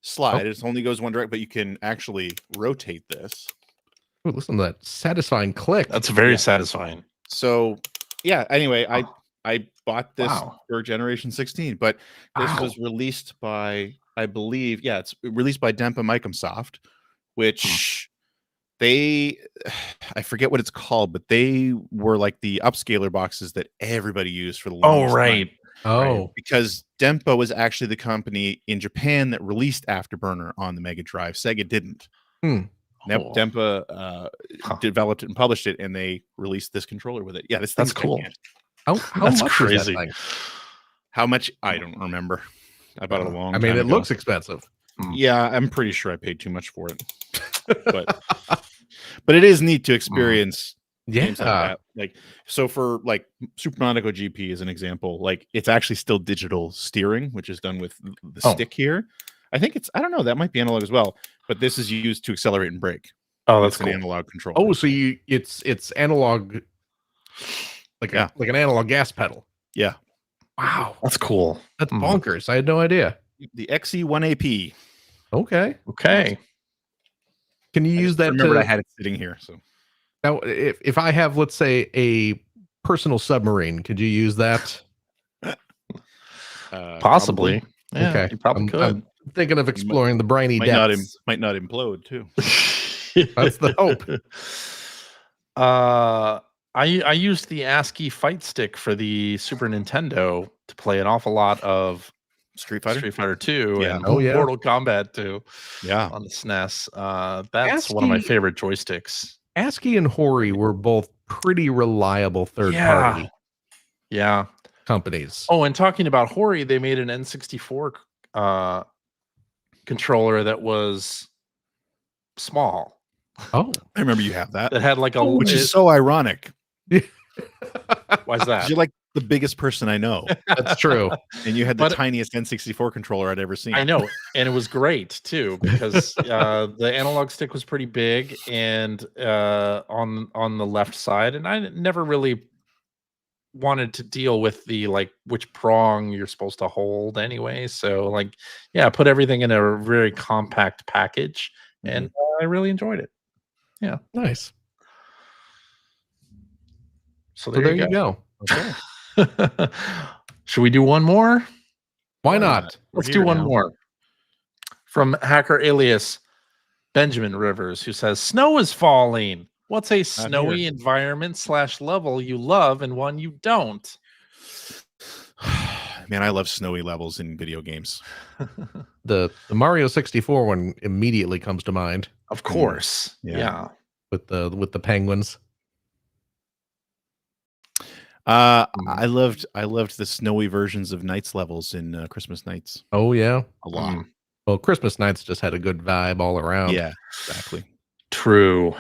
slide. It only goes one direct, but you can actually rotate this. Ooh, listen to that satisfying click. That's very satisfying. So yeah. Anyway, I bought this Wow. for Generation 16, but this Wow. was released by, I believe, it's released by Dempa Microsoft, which I forget what it's called, but they were like the upscaler boxes that everybody used for the longest time. Right. Oh, Because Dempa was actually the company in Japan that released Afterburner on the Mega Drive. Sega didn't. Dempa developed it and published it, and they released this controller with it. Yeah, this That's thing's cool. gigantic. how That's much crazy. is that thing? How much? I don't remember. I bought it a long I mean, time it ago. looks expensive. Yeah, I'm pretty sure I paid too much for it. But it is neat to experience games like that. Like, so for like Super Monaco GP as an example, like it's actually still digital steering, which is done with the stick here. I think I don't know, that might be analog as well, but this is used to accelerate and brake. Oh, that's It's cool. an analog control. Oh, so it's analog, like an analog gas pedal. Yeah. Wow, That's cool. that's bonkers. I had no idea. The XE1AP. Okay, Okay. can you use that? Remember, I had it sitting here. So Now, if I have, let's say, a personal submarine, could you use that? Possibly. probably. Yeah, Okay. you probably could. I'm thinking of exploring the briny Might not, depths. might not implode too. That's the hope. I used the ASCII fight stick for the Super Nintendo to play an awful lot of Street Fighter. Street Fighter 2 Yeah. and Oh, yeah. Mortal Kombat 2 Yeah. on the SNES. That's one of my ASCII favorite joysticks. ASCII and Hori were both pretty reliable third-party Yeah. companies. Oh, and talking about Hori, they made an N64 controller that was small. Oh, I remember you have that. That had like a Which is so ironic. why's that? You're like the biggest person I know, that's true. and you had the But- tiniest N64 controller I'd ever seen. I know, and it was great too because the analog stick was pretty big and on the left side, and I never really wanted to deal with the like which prong you're supposed to hold anyway. So like, yeah, put everything in a very compact package, and I really enjoyed it. Nice. So So there, you go. go. Should we do one more? Why not? Let's We're do here one now. more. From hacker alias Benjamin Rivers, who says, "Snow is falling. What's a snowy environment / level you love and one you don't?" Man, I love snowy levels in video games. The Mario 64 one immediately comes to mind Of course. Yeah. Yeah. with the penguins. I loved the snowy versions of Nights levels in Christmas Nights Oh yeah. a lot. Well, Christmas Nights just had a good vibe all around. Yeah, exactly. True.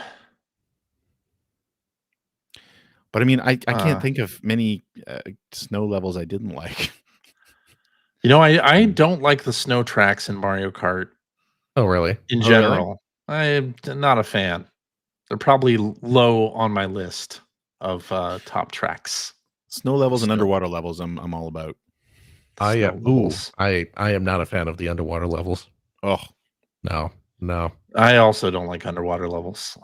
But I mean, I can't think of many snow levels I didn't like. You know, I don't like the snow tracks in Mario Kart Oh really? in Oh, really? general. I'm not a fan. They're probably low on my list of top tracks. Snow levels and Snow. underwater levels, I'm all about. I Snow ooh, levels. I am not a fan of the underwater levels. Oh, No. I also don't like underwater levels.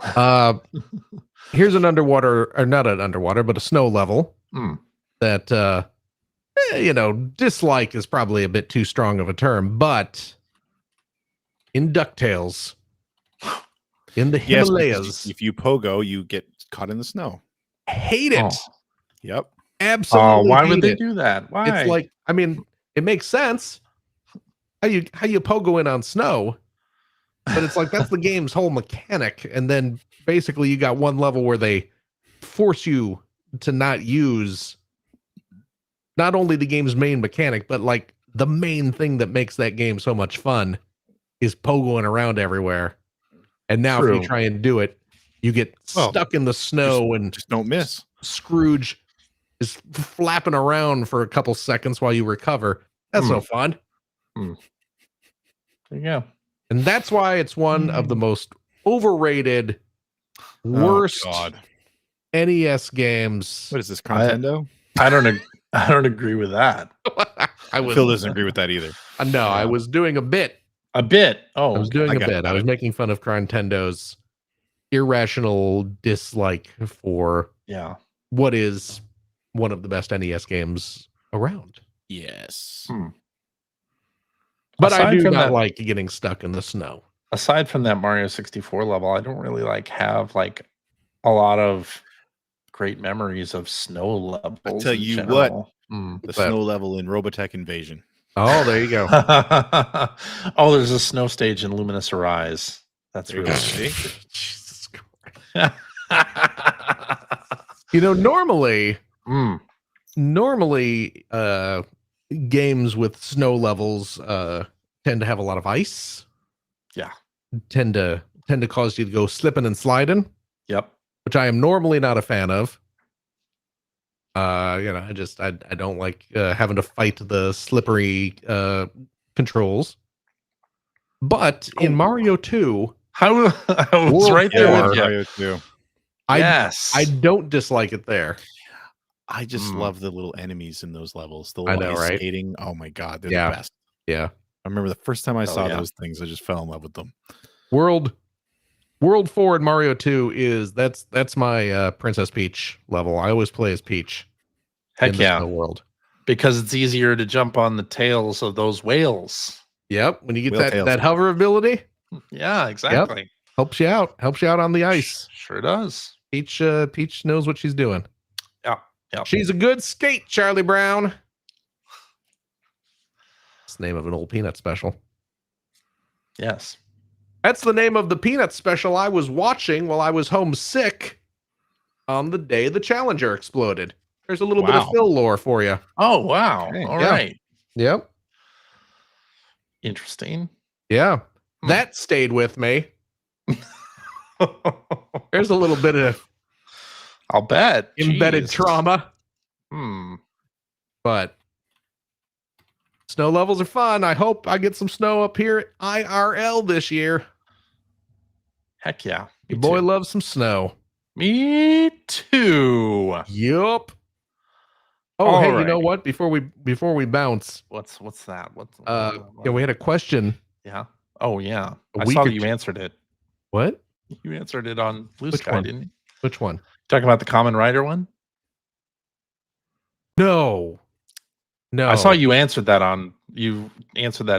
Here's an underwater, or not an underwater, but a snow level Hmm. that dislike is probably a bit too strong of a term, but in DuckTales, In the Yes, Himalayas. if you pogo, you get caught in the snow. Hate it. Oh. Yep. Absolutely. Why would hate they it. do that? Why? It's like, I mean, it makes sense. How you pogo in on snow, but it's like that's the game's whole mechanic. And then basically you got one level where they force you to not use not only the game's main mechanic, but like the main thing that makes that game so much fun is pogoing around everywhere. And now if you try and do it, you get stuck in the snow and just don't miss. Scrooge is flapping around for a couple seconds while you recover. That's no fun. There you go. And that's why it's one of the most overrated, worst NES games. What is this, Nintendo? I don't agree with that. Phil doesn't agree with that either. No, I was doing a bit. A bit. Oh, I was doing a bit. I was making fun of Nintendo's irrational dislike for what is one of the best NES games around. Yes. But I do not like getting stuck in the snow. Aside from that Mario 64 level, I don't really have a lot of great memories of snow levels. I'll tell you what, the snow level in Robotech Invasion. Oh, there you go. Oh, there's a snow stage in Luminous Arise. That's really Jesus Christ. You know, normally games with snow levels tend to have a lot of ice. Yeah. Tend to cause you to go slipping and sliding. Yep. Which I am normally not a fan of. I don't like having to fight the slippery controls. But in Mario 2, I was right there with you. Mario 2. I don't dislike it there. I just love the little enemies in those levels. The I little know, ice right? skating. Oh my god, they're the best. Yeah. I remember the first time I saw those things, I just fell in love with them. World 4 in Mario 2 that's my Princess Peach level. I always play as Peach. Heck yeah. World. Because it's easier to jump on the tails of those whales. Yep. When you get that hover ability. Yeah, exactly. Yep. Helps you out on the ice. Sure does. Peach knows what she's doing. Yeah. She's a good skate, Charlie Brown. It's the name of an old Peanut special. Yes. That's the name of the Peanut special I was watching while I was homesick on the day the Challenger exploded. There's a little bit of Phil lore for you. Oh, wow. Okay. All right. Yep. Interesting. Yeah. That stayed with me. There's a little bit of I'll bet embedded trauma. But snow levels are fun. I hope I get some snow up here at IRL this year. Heck yeah. Your boy loves some snow. Me too. Yup. Oh, hey, you know what? Before we bounce. What's that? We had a question. Yeah. Oh yeah. I saw that you answered it. What? You answered it on Blue Sky, didn't you? Which one? Talking about the Kamen Rider one? No. I saw you answered that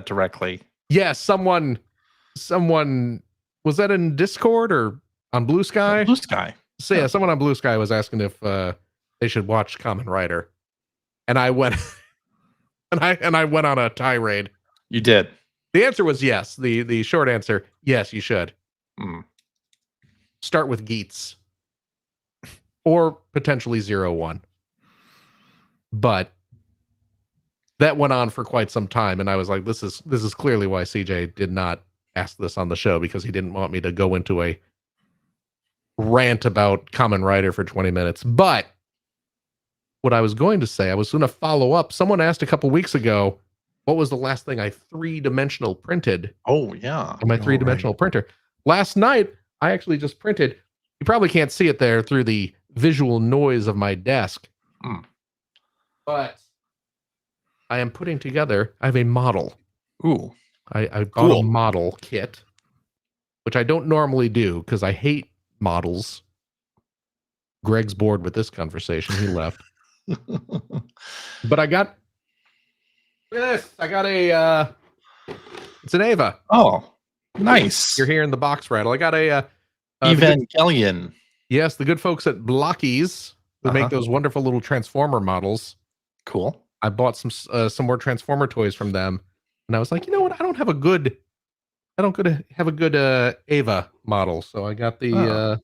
directly. Yeah, someone was that in Discord or on Blue Sky? Blue Sky. So yeah, someone on Blue Sky was asking if they should watch Kamen Rider. And I went and I went on a tirade. You did. The answer was yes. The short answer, yes, you should. Start with Geats. Or potentially 01. But that went on for quite some time, and I was like, this is clearly why CJ did not ask this on the show, because he didn't want me to go into a rant about Kamen Rider for 20 minutes. But what I was going to say, I was going to follow up. Someone asked a couple weeks ago, what was the last thing I 3-dimensional printed? Oh, yeah. On my 3-dimensional printer. Last night, I actually just printed. You probably can't see it there through the visual noise of my desk. But I am putting together, I have a model. Ooh. I bought a model kit, which I don't normally do because I hate models. Greg's bored with this conversation. He left. But I got this. I got it's an Ava. Oh, nice. You're hearing the box rattle. I got a Evangelion. Yes, the good folks at Blockies who make those wonderful little Transformer models. Cool. I bought some more Transformer toys from them, and I was like, you know what? I don't have a good Ava model, so I got the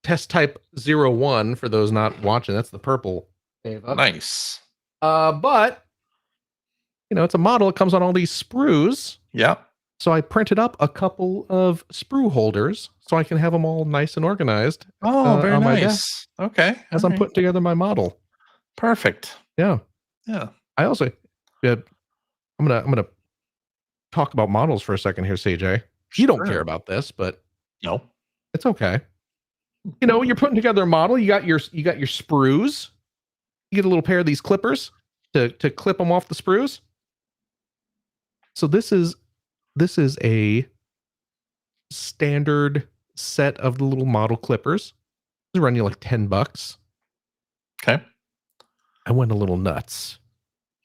Test Type 01 for those not watching. That's the purple Ava. Nice. But it's a model. It comes on all these sprues. Yeah. So I printed up a couple of sprue holders so I can have them all nice and organized. Oh, very nice. Okay. As I'm putting together my model. Perfect. Yeah. Yeah. I also, I'm gonna talk about models for a second here, CJ. You don't care about this, but no, it's okay. You're putting together a model. You got your sprues. You get a little pair of these clippers to clip them off the sprues. So this is a standard set of the little model clippers. They run you like $10. Okay. I went a little nuts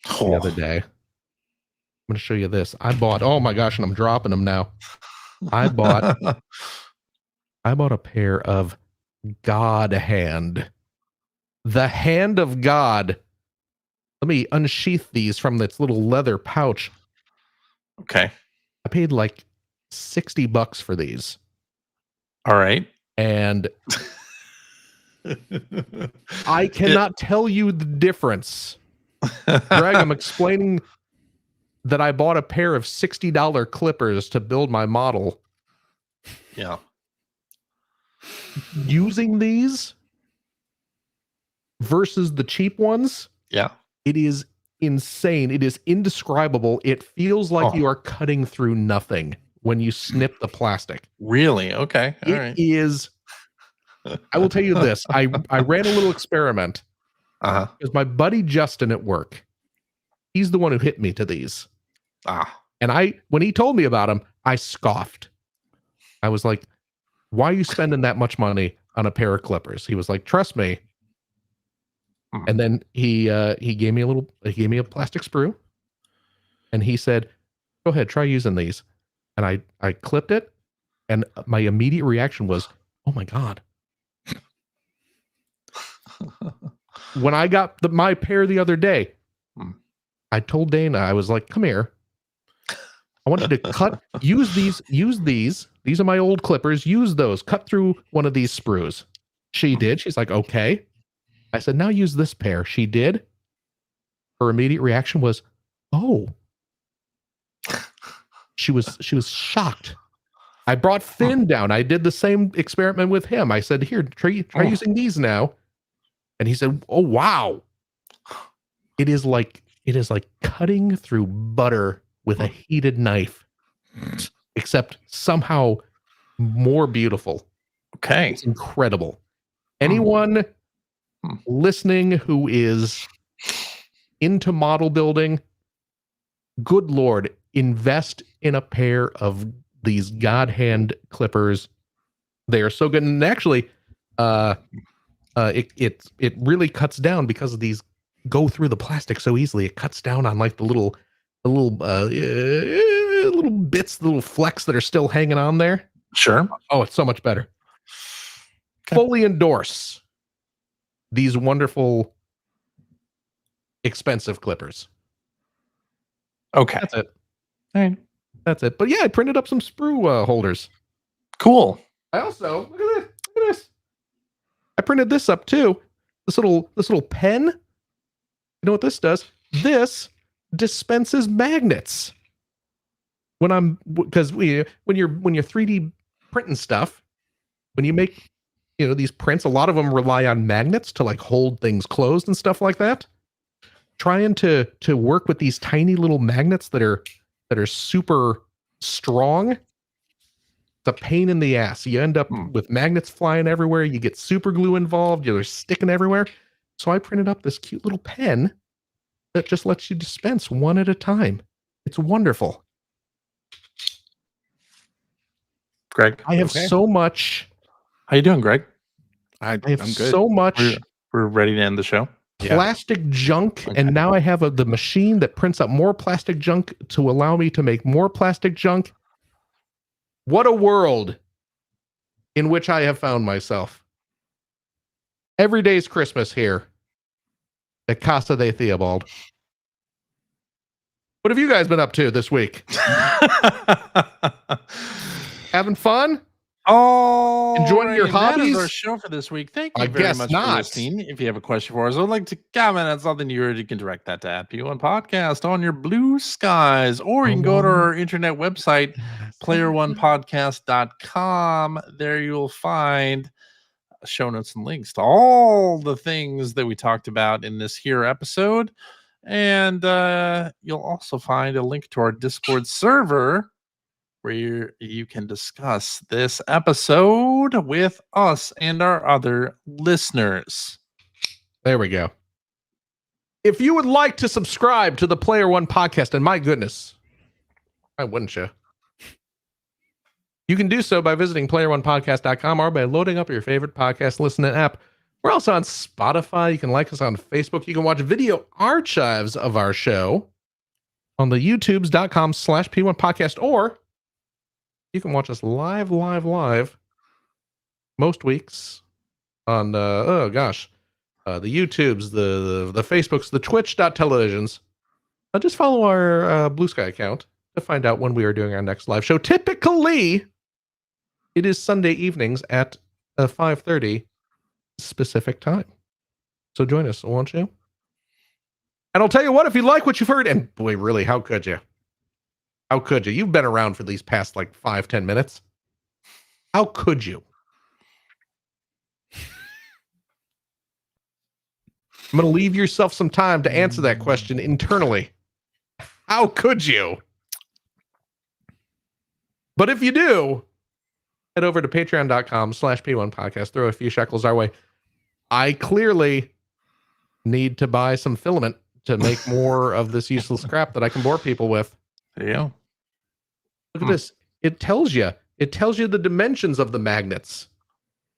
the other day. I'm going to show you this. I bought, oh my gosh, and I'm dropping them now. I bought a pair of God Hand. The Hand of God. Let me unsheath these from this little leather pouch. Okay. I paid like $60 for these. All right. And I cannot tell you the difference. Greg, I'm explaining that I bought a pair of $60 clippers to build my model. Yeah. Using these versus the cheap ones. Yeah. It is insane. It is indescribable. It feels like you are cutting through nothing when you snip the plastic. Really? Okay. All It right. is. I will tell you this. I ran a little experiment. Because my buddy Justin at work, he's the one who hit me to these. And when he told me about them, I scoffed. I was like, why are you spending that much money on a pair of clippers? He was like, trust me. And then he gave me a plastic sprue, and he said, go ahead, try using these. And I clipped it, and my immediate reaction was, oh my God. When I got my pair the other day, I told Dana, I was like, come here. I want you to use these. These are my old clippers. Use those. Cut through one of these sprues. She did. She's like, okay. I said, now use this pair. She did. Her immediate reaction was, oh. She was shocked. I brought Finn down. I did the same experiment with him. I said, here, try using these now. And he said, oh, wow. It is like cutting through butter with a heated knife, except somehow more beautiful. Okay. It's incredible. Anyone listening who is into model building, good Lord, invest in a pair of these God Hand clippers. They are so good. And actually, it really cuts down because of these go through the plastic so easily. It cuts down on like the little bits, the little flecks that are still hanging on there. Sure. Oh, it's so much better. Okay. Fully endorse these wonderful, expensive clippers. Okay. That's it. All right. That's it. But yeah, I printed up some sprue holders. Cool. I also, look at this. I printed this up too. This little pen. You know what this does? This dispenses magnets. When you're 3D printing stuff, when you make these prints, a lot of them rely on magnets to like hold things closed and stuff like that. Trying to work with these tiny little magnets that are super strong. It's a pain in the ass. You end up with magnets flying everywhere. You get super glue involved. They're sticking everywhere. So I printed up this cute little pen that just lets you dispense one at a time. It's wonderful. Greg, I have so much. How you doing, Greg? I have good. So much. We're ready to end the show. Plastic junk, and now I have the machine that prints up more plastic junk to allow me to make more plastic junk. What a world in which I have found myself. Every day's Christmas here at Casa de Theobald. What have you guys been up to this week? Having fun? Oh, enjoying your hobbies? That is our show for this week. Thank you very much for listening. If you have a question for us or like to comment on something you heard, you can direct that to @P1 Podcast on your blue skies, or you can go to our internet website, playeronepodcast.com. There you'll find show notes and links to all the things that we talked about in this here episode. And you'll also find a link to our Discord server where you can discuss this episode with us and our other listeners. There we go. If you would like to subscribe to the Player One Podcast, and my goodness, why wouldn't you? You can do so by visiting playeronepodcast.com or by loading up your favorite podcast listening app. We're also on Spotify. You can like us on Facebook. You can watch video archives of our show on the youtubes.com/P1 Podcast, or you can watch us live most weeks on the YouTubes, the Facebooks, the Twitch.televisions. Just follow our Blue Sky account to find out when we are doing our next live show. Typically, it is Sunday evenings at 5:30 specific time. So join us, won't you? And I'll tell you what, if you like what you've heard, and boy, really, how could you? How could you? You've been around for these past 5-10 minutes. How could you? I'm going to leave yourself some time to answer that question internally. How could you? But if you do, head over to patreon.com/P1 Podcast. Throw a few shekels our way. I clearly need to buy some filament to make more of this useless crap that I can bore people with. Yeah. Look at this. It tells you the dimensions of the magnets.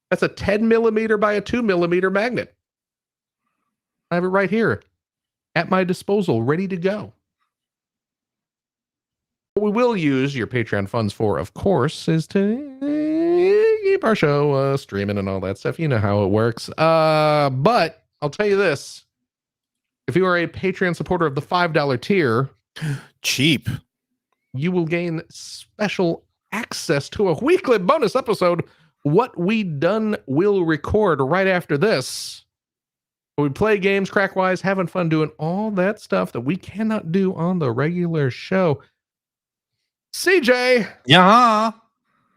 That's a 10 millimeter by a 2 millimeter magnet. I have it right here at my disposal, ready to go. What we will use your Patreon funds for, of course, is to keep our show streaming and all that stuff. You know how it works. But I'll tell you this. If you are a Patreon supporter of the $5 tier, cheap, you will gain special access to a weekly bonus episode. What We Done will record right after this. We play games, crack wise, having fun doing all that stuff that we cannot do on the regular show. CJ, yeah,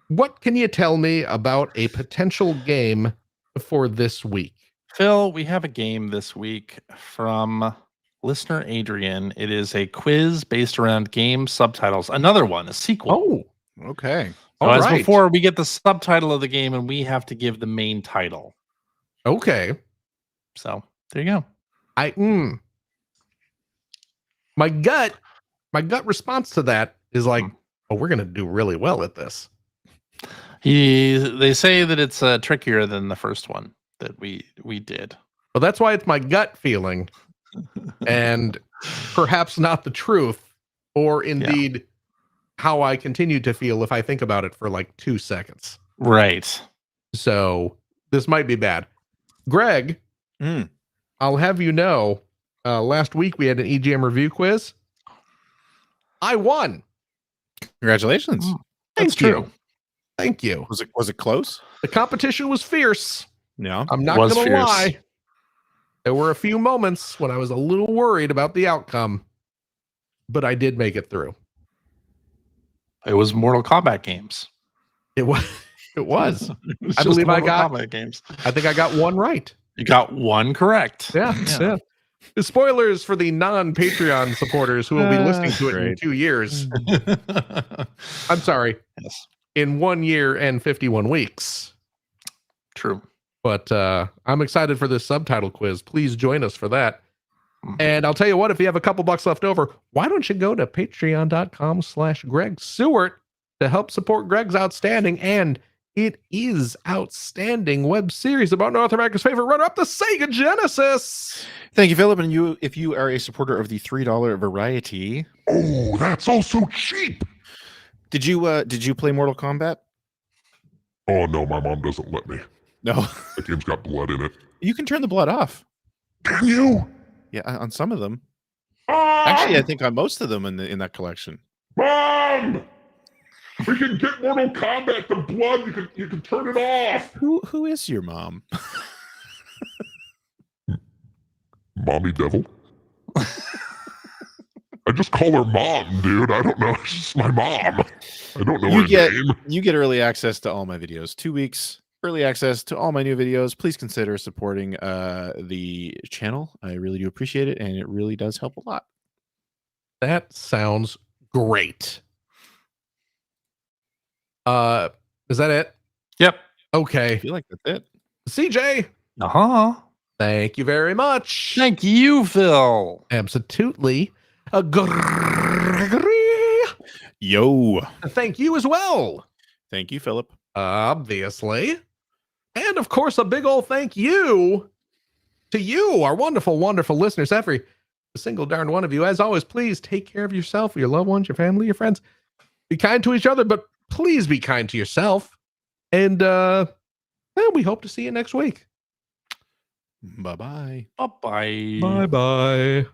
what can you tell me about a potential game for this week? Phil, we have a game this week from listener Adrian. It is a quiz based around game subtitles. Another one, a sequel. Oh, okay. So as before, we get the subtitle of the game and we have to give the main title. Okay. So there you go. My gut response to that is like, oh, we're gonna do really well at this. They say that it's trickier than the first one that we did. Well, that's why it's my gut feeling, and perhaps not the truth, or indeed how I continue to feel if I think about it for 2 seconds. Right. So this might be bad. Greg, I'll have you know, last week we had an EGM review quiz. I won. Congratulations. Thank you. Thank you. Was it close? The competition was fierce. No. I'm not going to lie. There were a few moments when I was a little worried about the outcome, but I did make it through. It was Mortal Kombat games. It was. It was. I believe I got Kombat games. I think I got one right. You got one correct. Yeah. The spoilers for the non-Patreon supporters who will be listening to it in 2 years. I'm sorry. Yes. In 1 year and 51 weeks. True. But I'm excited for this subtitle quiz. Please join us for that. And I'll tell you what, if you have a couple bucks left over, why don't you go to patreon.com/Greg Seward to help support Greg's outstanding, and it is outstanding, web series about North America's favorite runner-up, the Sega Genesis. Thank you, Philip. And if you are a supporter of the $3 variety, oh, that's also cheap. Did you play Mortal Kombat? Oh no, my mom doesn't let me. No, That game's got blood in it. you can turn the blood off. Can you? Yeah, on some of them. Mom! Actually, I think on most of them in that collection. Mom! We can get Mortal Kombat. The blood, you can turn it off. Who is your mom? Mommy Devil. I just call her mom, dude. I don't know. It's just my mom. I don't know her name. You get early access to all my videos. 2 weeks early access to all my new videos. Please consider supporting the channel. I really do appreciate it, and it really does help a lot. That sounds great. Is that it? Yep. Okay. I feel like that's it. CJ. Thank you very much. Thank you, Phil. Absolutely. Gregory. Yo. Thank you as well. Thank you, Philip. Obviously. And of course, a big old thank you to you, our wonderful, wonderful listeners, every single darn one of you. As always, please take care of yourself, your loved ones, your family, your friends. Be kind to each other, but please be kind to yourself. And we hope to see you next week. Bye-bye. Bye-bye. Bye-bye.